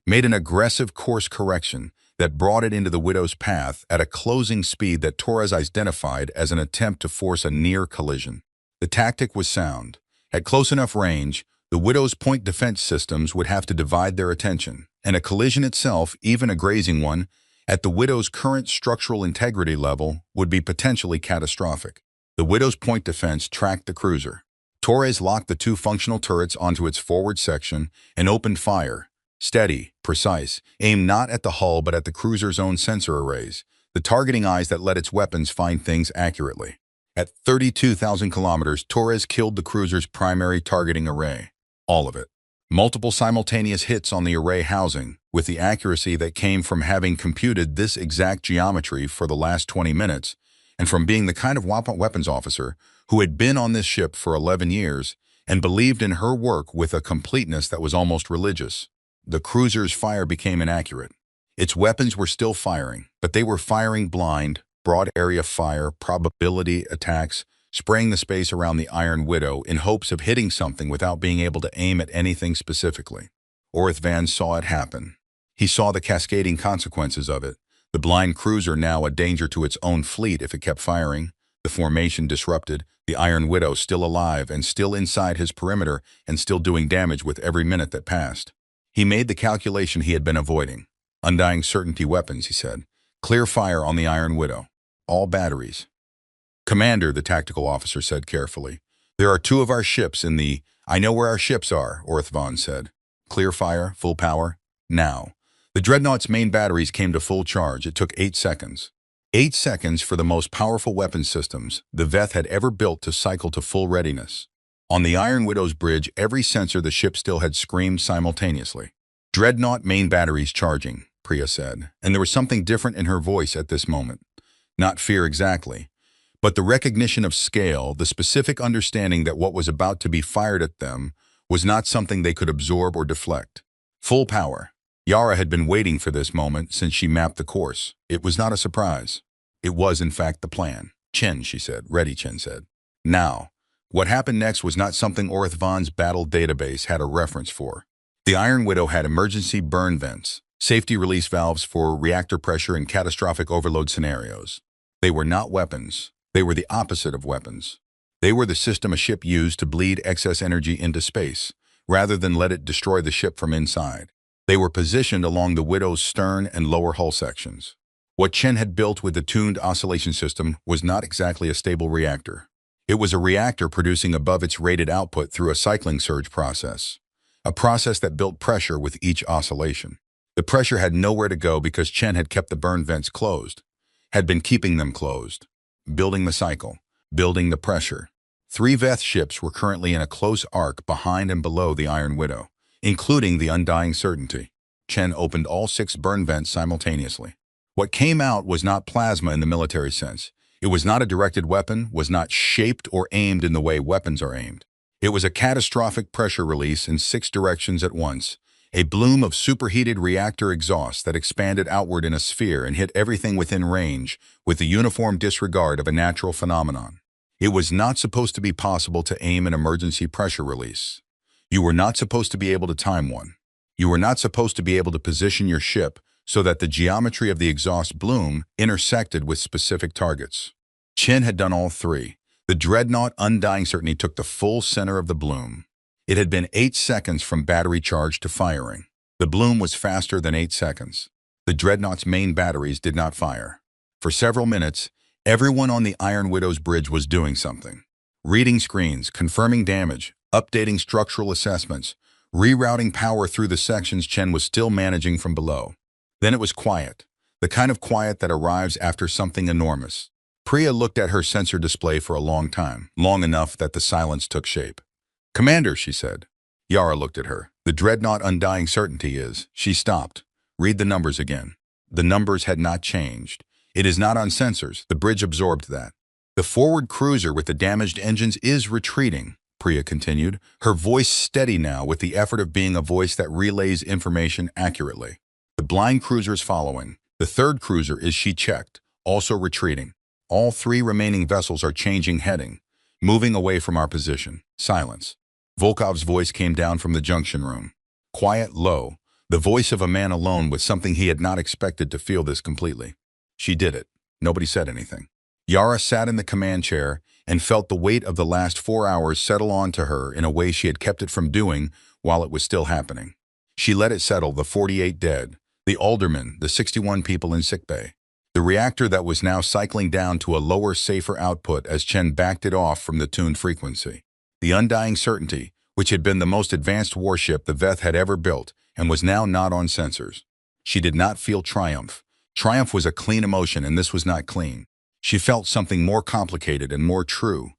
made an aggressive course correction that brought it into the Widow's path at a closing speed that Torres identified as an attempt to force a near collision. The tactic was sound. At close enough range, the Widow's point defense systems would have to divide their attention, and a collision itself, even a grazing one, at the Widow's current structural integrity level would be potentially catastrophic. The Widow's point defense tracked the cruiser. Torres locked the two functional turrets onto its forward section and opened fire. Steady, precise, aimed not at the hull but at the cruiser's own sensor arrays, the targeting eyes that let its weapons find things accurately. At 32,000 kilometers, Torres killed the cruiser's primary targeting array. All of it. Multiple simultaneous hits on the array housing, with the accuracy that came from having computed this exact geometry for the last 20 minutes, and from being the kind of weapons officer who had been on this ship for 11 years and believed in her work with a completeness that was almost religious. The cruiser's fire became inaccurate. Its weapons were still firing, but they were firing blind, broad area fire, probability attacks, spraying the space around the Iron Widow in hopes of hitting something without being able to aim at anything specifically. Orithvan saw it happen. He saw the cascading consequences of it. The blind cruiser now a danger to its own fleet if it kept firing, the formation disrupted, the Iron Widow still alive and still inside his perimeter and still doing damage with every minute that passed. He made the calculation he had been avoiding. Undying certainty weapons, he said. Clear fire on the Iron Widow. All batteries. Commander, the tactical officer said carefully. There are two of our ships in the... I know where our ships are, Orithvan said. Clear fire, full power, now. The Dreadnought's main batteries came to full charge. It took 8 seconds. 8 seconds for the most powerful weapon systems the Veth had ever built to cycle to full readiness. On the Iron Widow's bridge, every sensor the ship still had screamed simultaneously. Dreadnought main batteries charging, Priya said, and there was something different in her voice at this moment. Not fear exactly, but the recognition of scale, the specific understanding that what was about to be fired at them was not something they could absorb or deflect. Full power. Yara had been waiting for this moment since she mapped the course. It was not a surprise. It was, in fact, the plan. Chen, she said. Ready, Chen said. Now. What happened next was not something Orithvan's battle database had a reference for. The Iron Widow had emergency burn vents, safety release valves for reactor pressure and catastrophic overload scenarios. They were not weapons. They were the opposite of weapons. They were the system a ship used to bleed excess energy into space, rather than let it destroy the ship from inside. They were positioned along the Widow's stern and lower hull sections. What Chen had built with the tuned oscillation system was not exactly a stable reactor. It was a reactor producing above its rated output through a cycling surge process, a process that built pressure with each oscillation. The pressure had nowhere to go because Chen had kept the burn vents closed, had been keeping them closed, building the cycle, building the pressure. 3 Veth ships were currently in a close arc behind and below the Iron Widow, including the Undying Certainty. Chen opened all 6 burn vents simultaneously. What came out was not plasma in the military sense. It was not a directed weapon, was not shaped or aimed in the way weapons are aimed. It was a catastrophic pressure release in 6 directions at once, a bloom of superheated reactor exhaust that expanded outward in a sphere and hit everything within range with the uniform disregard of a natural phenomenon. It was not supposed to be possible to aim an emergency pressure release. You were not supposed to be able to time one. You were not supposed to be able to position your ship so that the geometry of the exhaust bloom intersected with specific targets. Chen had done all 3. The Dreadnought Undying Certainty took the full center of the bloom. It had been 8 seconds from battery charge to firing. The bloom was faster than 8 seconds. The Dreadnought's main batteries did not fire. For several minutes, everyone on the Iron Widow's bridge was doing something. Reading screens, confirming damage, updating structural assessments, rerouting power through the sections Chen was still managing from below. Then it was quiet, the kind of quiet that arrives after something enormous. Priya looked at her sensor display for a long time, long enough that the silence took shape. Commander, she said. Yara looked at her. The Dreadnought Undying Certainty is... She stopped. Read the numbers again. The numbers had not changed. It is not on sensors. The bridge absorbed that. The forward cruiser with the damaged engines is retreating, Priya continued, her voice steady now with the effort of being a voice that relays information accurately. The blind cruiser is following. The 3rd cruiser is, she checked, also retreating. All 3 remaining vessels are changing heading. Moving away from our position. Silence. Volkov's voice came down from the junction room. Quiet, low, the voice of a man alone with something he had not expected to feel this completely. She did it. Nobody said anything. Yara sat in the command chair and felt the weight of the last 4 hours settle onto her in a way she had kept it from doing while it was still happening. She let it settle, the 48 dead, the aldermen, the 61 people in sickbay. The reactor that was now cycling down to a lower, safer output as Chen backed it off from the tuned frequency. The undying certainty, which had been the most advanced warship the Veth had ever built and was now not on sensors. She did not feel triumph. Triumph was a clean emotion, and this was not clean. She felt something more complicated and more true.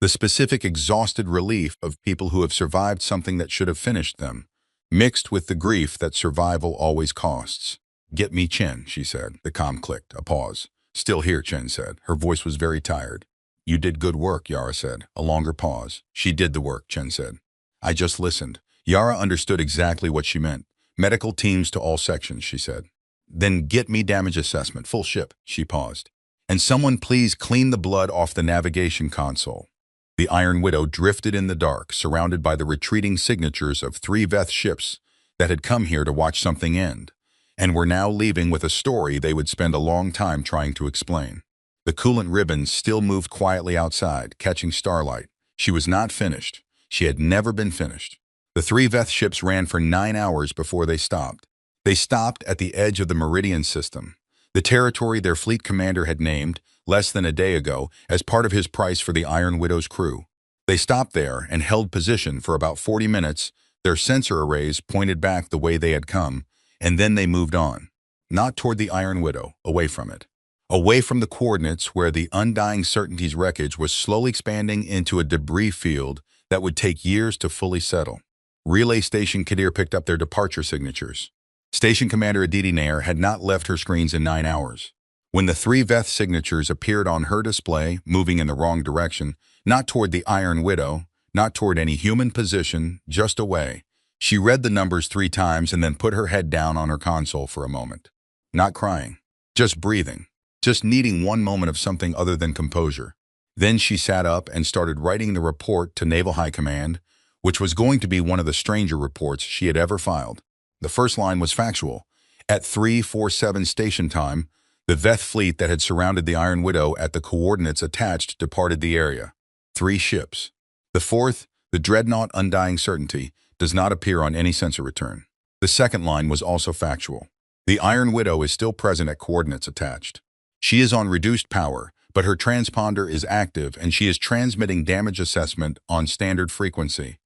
The specific exhausted relief of people who have survived something that should have finished them, mixed with the grief that survival always costs. "Get me Chen," she said. The comm clicked. A pause. "Still here," Chen said. Her voice was very tired. "You did good work," Yara said. A longer pause. "She did the work," Chen said. "I just listened." Yara understood exactly what she meant. "Medical teams to all sections," she said. "Then get me damage assessment, full ship." She paused. "And someone please clean the blood off the navigation console." The Iron Widow drifted in the dark, surrounded by the retreating signatures of 3 Veth ships that had come here to watch something end, and were now leaving with a story they would spend a long time trying to explain. The coolant ribbons still moved quietly outside, catching starlight. She was not finished. She had never been finished. The 3 Veth ships ran for 9 hours before they stopped. They stopped at the edge of the Meridian system, the territory their fleet commander had named, less than a day ago, as part of his price for the Iron Widow's crew. They stopped there and held position for about 40 minutes, their sensor arrays pointed back the way they had come, and then they moved on. Not toward the Iron Widow, away from it. Away from the coordinates where the undying certainty's wreckage was slowly expanding into a debris field that would take years to fully settle. Relay Station Kadir picked up their departure signatures. Station Commander Aditi Nair had not left her screens in 9 hours. When the 3 Veth signatures appeared on her display, moving in the wrong direction, not toward the Iron Widow, not toward any human position, just away, she read the numbers 3 times and then put her head down on her console for a moment. Not crying, just breathing, just needing one moment of something other than composure. Then she sat up and started writing the report to Naval High Command, which was going to be one of the stranger reports she had ever filed. The first line was factual. At 3:47 station time, the Veth fleet that had surrounded the Iron Widow at the coordinates attached departed the area. 3 ships. The fourth, the dreadnought Undying Certainty, does not appear on any sensor return. The second line was also factual. The Iron Widow is still present at coordinates attached. She is on reduced power, but her transponder is active and she is transmitting damage assessment on standard frequency.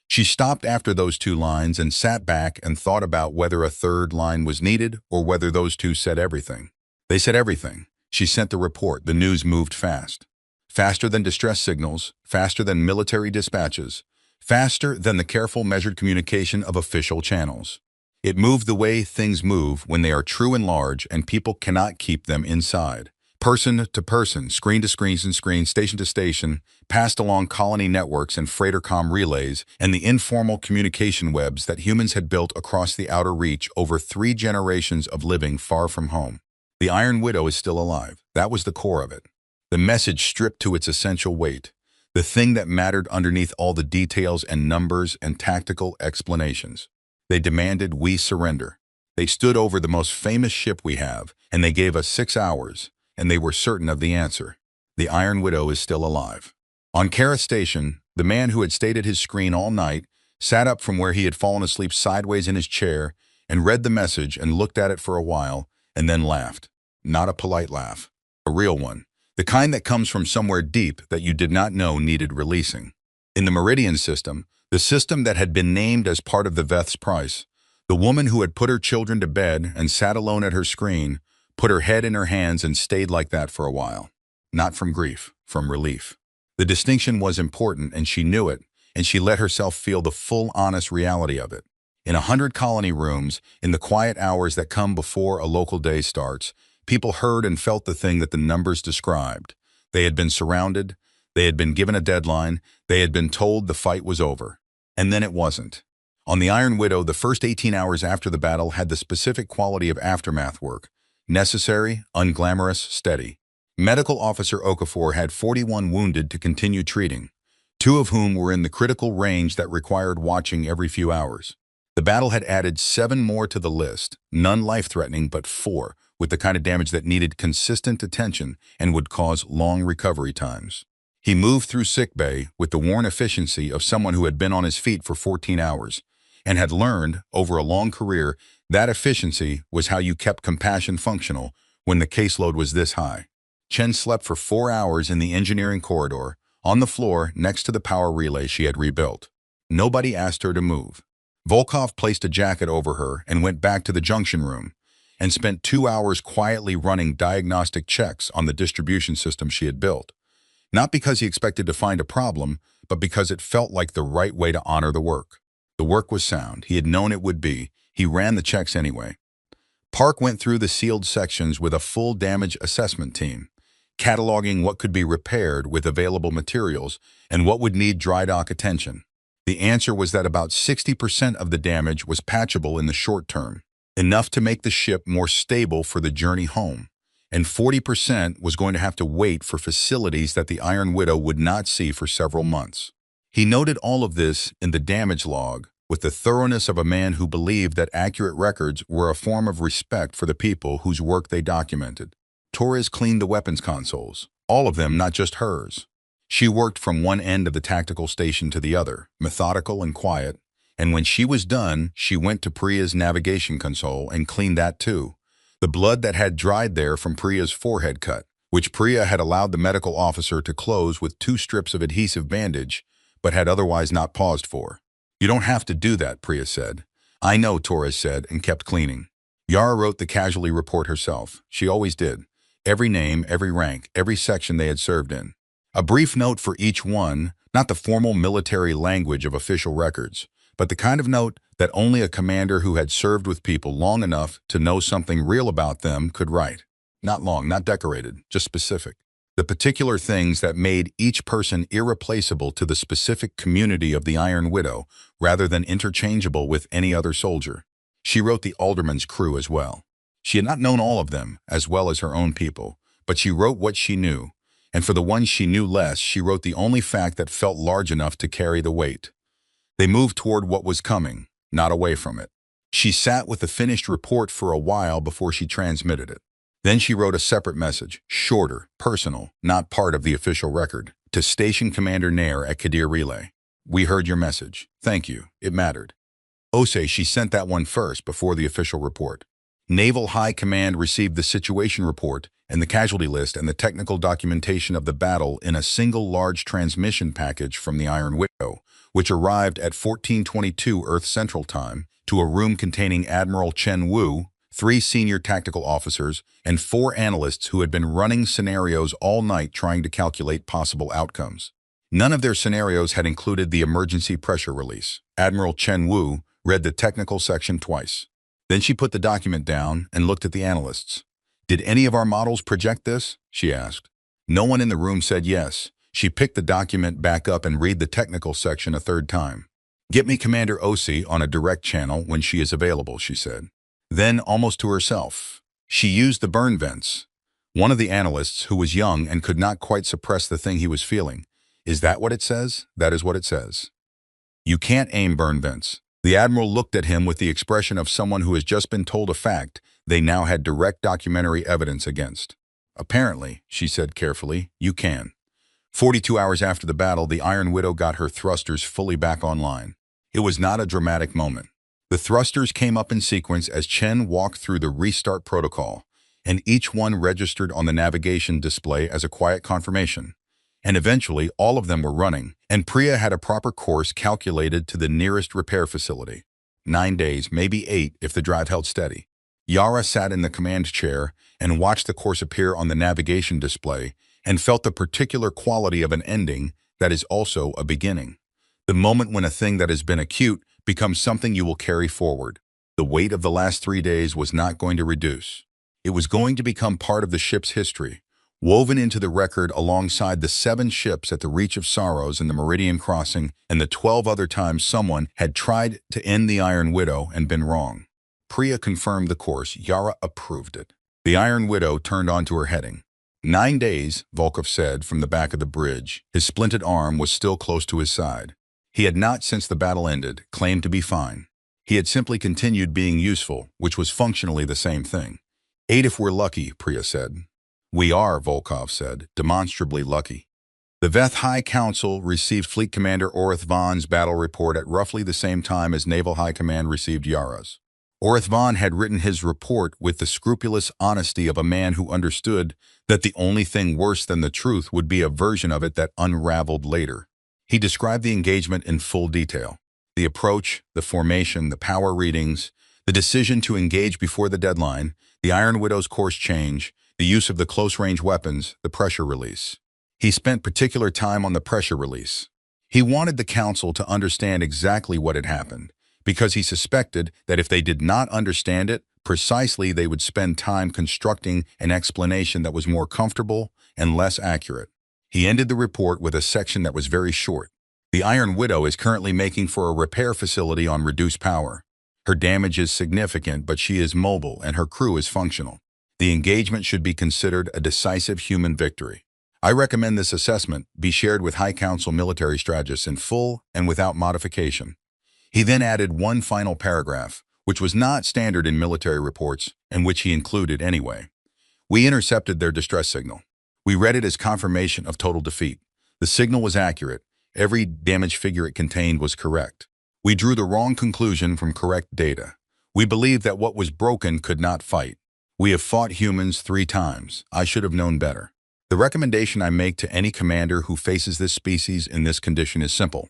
She stopped after those 2 lines and sat back and thought about whether a third line was needed or whether those 2 said everything. They said everything. She sent the report. The news moved fast. Faster than distress signals, faster than military dispatches, faster than the careful, measured communication of official channels. It moved the way things move when they are true and large and people cannot keep them inside. Person to person, screen to screen and screen, station to station, passed along colony networks and freighter-com relays and the informal communication webs that humans had built across the outer reach over 3 generations of living far from home. The Iron Widow is still alive. That was the core of it. The message stripped to its essential weight. The thing that mattered underneath all the details and numbers and tactical explanations. They demanded we surrender. They stood over the most famous ship we have, and they gave us 6 hours, and they were certain of the answer. The Iron Widow is still alive. On Kara Station, the man who had stayed at his screen all night sat up from where he had fallen asleep sideways in his chair and read the message and looked at it for a while and then laughed. Not a polite laugh. A real one. The kind that comes from somewhere deep that you did not know needed releasing. In the Meridian system, the system that had been named as part of the Veth's price, the woman who had put her children to bed and sat alone at her screen put her head in her hands and stayed like that for a while. Not from grief, from relief. The distinction was important and she knew it, and she let herself feel the full honest reality of it. In 100 colony rooms, in the quiet hours that come before a local day starts, people heard and felt the thing that the numbers described. They had been surrounded, they had been given a deadline, they had been told the fight was over. And then it wasn't. On the Iron Widow, the first 18 hours after the battle had the specific quality of aftermath work. Necessary, unglamorous, steady. Medical Officer Okafor had 41 wounded to continue treating, 2 of whom were in the critical range that required watching every few hours. The battle had added 7 more to the list, none life-threatening but 4, with the kind of damage that needed consistent attention and would cause long recovery times. He moved through sickbay with the worn efficiency of someone who had been on his feet for 14 hours and had learned, over a long career, that efficiency was how you kept compassion functional when the caseload was this high. Chen slept for 4 hours in the engineering corridor, on the floor next to the power relay she had rebuilt. Nobody asked her to move. Volkov placed a jacket over her and went back to the junction room and spent 2 hours quietly running diagnostic checks on the distribution system she had built. Not because he expected to find a problem, but because it felt like the right way to honor the work. The work was sound. He had known it would be. He ran the checks anyway. Park went through the sealed sections with a full damage assessment team, cataloging what could be repaired with available materials and what would need dry dock attention. The answer was that about 60% of the damage was patchable in the short term, enough to make the ship more stable for the journey home, and 40% was going to have to wait for facilities that the Iron Widow would not see for several months. He noted all of this in the damage log with the thoroughness of a man who believed that accurate records were a form of respect for the people whose work they documented. Torres cleaned the weapons consoles, all of them, not just hers. She worked from one end of the tactical station to the other, methodical and quiet, and when she was done, she went to Priya's navigation console and cleaned that too. The blood that had dried there from Priya's forehead cut, which Priya had allowed the medical officer to close with 2 strips of adhesive bandage, but had otherwise not paused for. "You don't have to do that," Priya said. "I know," Torres said, and kept cleaning. Yara wrote the casualty report herself. She always did. Every name, every rank, every section they had served in. A brief note for each one, not the formal military language of official records, but the kind of note that only a commander who had served with people long enough to know something real about them could write. Not long, not decorated, just specific. The particular things that made each person irreplaceable to the specific community of the Iron Widow, rather than interchangeable with any other soldier. She wrote the alderman's crew as well. She had not known all of them, as well as her own people, but she wrote what she knew, and for the ones she knew less, she wrote the only fact that felt large enough to carry the weight. They moved toward what was coming, not away from it. She sat with the finished report for a while before she transmitted it. Then she wrote a separate message, shorter, personal, not part of the official record, to Station Commander Nair at Kadir Relay. "We heard your message. Thank you. It mattered." Ose, she sent that one first, before the official report. Naval High Command received the situation report and the casualty list and the technical documentation of the battle in a single large transmission package from the Iron Widow, which arrived at 1422 Earth Central Time to a room containing Admiral Chen Wu, 3 senior tactical officers, and 4 analysts who had been running scenarios all night trying to calculate possible outcomes. None of their scenarios had included the emergency pressure release. Admiral Chen Wu read the technical section twice. Then she put the document down and looked at the analysts. "Did any of our models project this?" she asked. No one in the room said yes. She picked the document back up and read the technical section a 3rd time. "Get me Commander Osi on a direct channel when she is available," she said. Then, almost to herself, she used the burn vents. One of the analysts, who was young and could not quite suppress the thing he was feeling. "Is that what it says?" "That is what it says." "You can't aim burn vents." The Admiral looked at him with the expression of someone who has just been told a fact they now had direct documentary evidence against. "Apparently," she said carefully, "you can." 42 hours after the battle, the Iron Widow got her thrusters fully back online. It was not a dramatic moment. The thrusters came up in sequence as Chen walked through the restart protocol, and each one registered on the navigation display as a quiet confirmation. And eventually, all of them were running, and Priya had a proper course calculated to the nearest repair facility. 9 days, maybe 8 if the drive held steady. Yara sat in the command chair and watched the course appear on the navigation display and felt the particular quality of an ending that is also a beginning. The moment when a thing that has been acute becomes something you will carry forward. The weight of the last 3 days was not going to reduce. It was going to become part of the ship's history, woven into the record alongside the 7 ships at the Reach of Sorrows and the Meridian Crossing and the 12 other times someone had tried to end the Iron Widow and been wrong. Priya confirmed the course. Yara approved it. The Iron Widow turned onto her heading. 9 days, Volkov said from the back of the bridge. His splinted arm was still close to his side. He had not, since the battle ended, claimed to be fine. He had simply continued being useful, which was functionally the same thing. 8 if we're lucky, Priya said. We are, Volkov said, demonstrably lucky. The Veth High Council received Fleet Commander Orith Vaughn's battle report at roughly the same time as Naval High Command received Yara's. Orith Vaughn had written his report with the scrupulous honesty of a man who understood that the only thing worse than the truth would be a version of it that unraveled later. He described the engagement in full detail. The approach, the formation, the power readings, the decision to engage before the deadline, the Iron Widow's course change, the use of the close-range weapons, the pressure release. He spent particular time on the pressure release. He wanted the Council to understand exactly what had happened, because he suspected that if they did not understand it, precisely they would spend time constructing an explanation that was more comfortable and less accurate. He ended the report with a section that was very short. The Iron Widow is currently making for a repair facility on reduced power. Her damage is significant, but she is mobile and her crew is functional. The engagement should be considered a decisive human victory. I recommend this assessment be shared with High Council military strategists in full and without modification. He then added one final paragraph, which was not standard in military reports and which he included anyway. We intercepted their distress signal. We read it as confirmation of total defeat. The signal was accurate. Every damage figure it contained was correct. We drew the wrong conclusion from correct data. We believed that what was broken could not fight. We have fought humans 3 times. I should have known better. The recommendation I make to any commander who faces this species in this condition is simple.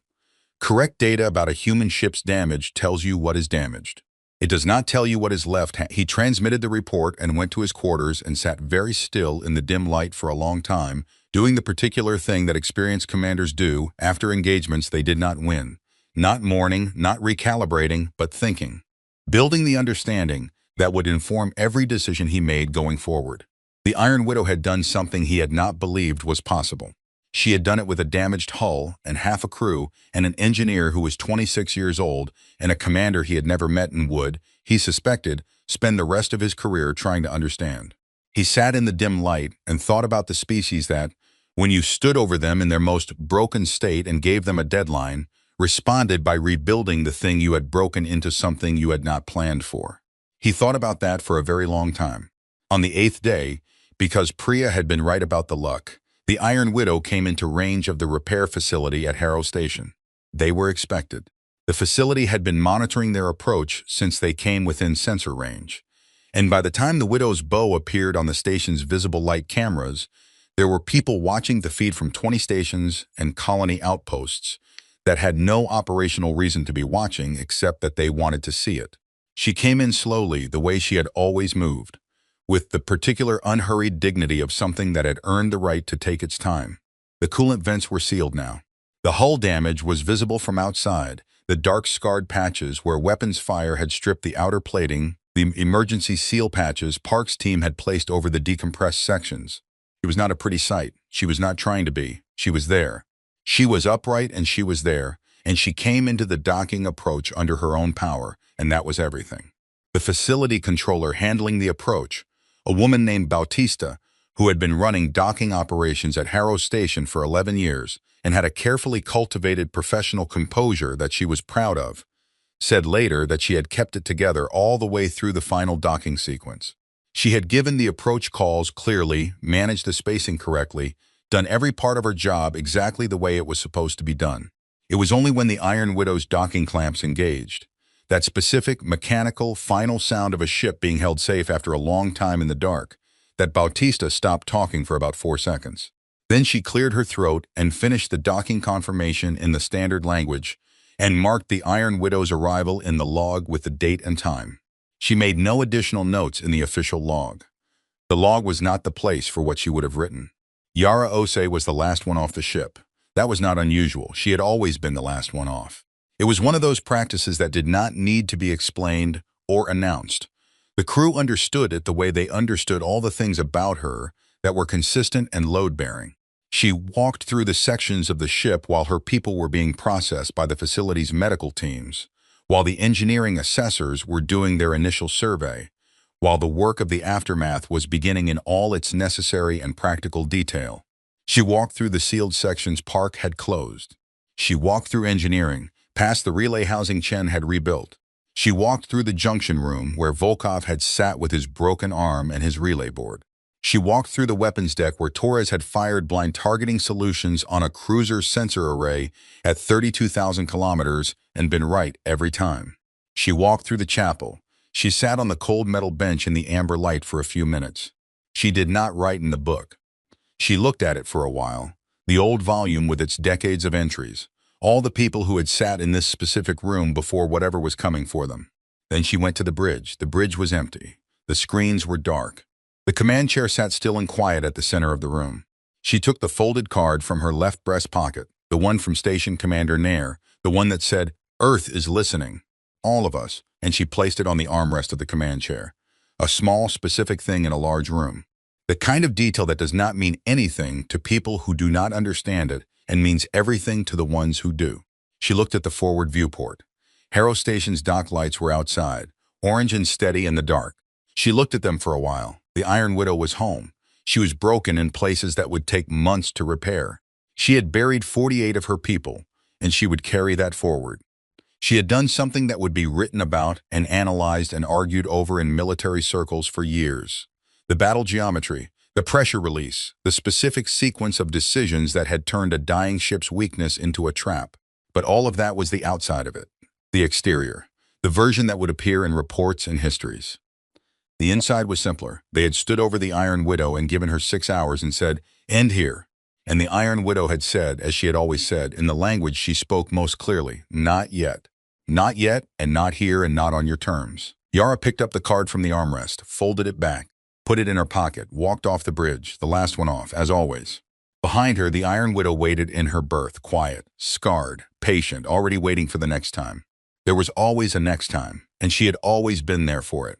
Correct data about a human ship's damage tells you what is damaged. It does not tell you what is left. He transmitted the report and went to his quarters and sat very still in the dim light for a long time, doing the particular thing that experienced commanders do after engagements they did not win. Not mourning, not recalibrating, but thinking. Building the understanding that would inform every decision he made going forward. The Iron Widow had done something he had not believed was possible. She had done it with a damaged hull and half a crew and an engineer who was 26 years old and a commander he had never met and would, he suspected, spend the rest of his career trying to understand. He sat in the dim light and thought about the species that, when you stood over them in their most broken state and gave them a deadline, responded by rebuilding the thing you had broken into something you had not planned for. He thought about that for a very long time. On the 8th day, because Priya had been right about the luck, the Iron Widow came into range of the repair facility at Harrow Station. They were expected. The facility had been monitoring their approach since they came within sensor range. And by the time the Widow's bow appeared on the station's visible light cameras, there were people watching the feed from 20 stations and colony outposts that had no operational reason to be watching except that they wanted to see it. She came in slowly, the way she had always moved, with the particular unhurried dignity of something that had earned the right to take its time. The coolant vents were sealed now. The hull damage was visible from outside, the dark scarred patches where weapons fire had stripped the outer plating, the emergency seal patches Park's team had placed over the decompressed sections. It was not a pretty sight. She was not trying to be. She was there. She was upright and she was there, and she came into the docking approach under her own power, and that was everything. The facility controller handling the approach, a woman named Bautista, who had been running docking operations at Harrow Station for 11 years and had a carefully cultivated professional composure that she was proud of, said later that she had kept it together all the way through the final docking sequence. She had given the approach calls clearly, managed the spacing correctly, done every part of her job exactly the way it was supposed to be done. It was only when the Iron Widow's docking clamps engaged, that specific mechanical final sound of a ship being held safe after a long time in the dark, that Bautista stopped talking for about 4 seconds. Then she cleared her throat and finished the docking confirmation in the standard language and marked the Iron Widow's arrival in the log with the date and time. She made no additional notes in the official log. The log was not the place for what she would have written. Yara Ose was the last one off the ship. That was not unusual. She had always been the last one off. It was one of those practices that did not need to be explained or announced. The crew understood it the way they understood all the things about her that were consistent and load-bearing. She walked through the sections of the ship while her people were being processed by the facility's medical teams, while the engineering assessors were doing their initial survey, while the work of the aftermath was beginning in all its necessary and practical detail. She walked through the sealed sections Park had closed. She walked through engineering, past the relay housing Chen had rebuilt. She walked through the junction room where Volkov had sat with his broken arm and his relay board. She walked through the weapons deck where Torres had fired blind targeting solutions on a cruiser sensor array at 32,000 kilometers and been right every time. She walked through the chapel. She sat on the cold metal bench in the amber light for a few minutes. She did not write in the book. She looked at it for a while, the old volume with its decades of entries, all the people who had sat in this specific room before whatever was coming for them. Then she went to the bridge. The bridge was empty. The screens were dark. The command chair sat still and quiet at the center of the room. She took the folded card from her left breast pocket, the one from Station Commander Nair, the one that said, "Earth is listening. All of us," and she placed it on the armrest of the command chair. A small, specific thing in a large room. The kind of detail that does not mean anything to people who do not understand it and means everything to the ones who do. She looked at the forward viewport. Harrow Station's dock lights were outside, orange and steady in the dark. She looked at them for a while. The Iron Widow was home. She was broken in places that would take months to repair. She had buried 48 of her people, and she would carry that forward. She had done something that would be written about and analyzed and argued over in military circles for years. The battle geometry, the pressure release, the specific sequence of decisions that had turned a dying ship's weakness into a trap. But all of that was the outside of it, the exterior, the version that would appear in reports and histories. The inside was simpler. They had stood over the Iron Widow and given her 6 hours and said, "End here." And the Iron Widow had said, as she had always said, in the language she spoke most clearly, "Not yet. Not yet, and not here, and not on your terms." Yara picked up the card from the armrest, folded it back, put it in her pocket, walked off the bridge, the last one off, as always. Behind her, the Iron Widow waited in her berth, quiet, scarred, patient, already waiting for the next time. There was always a next time, and she had always been there for it.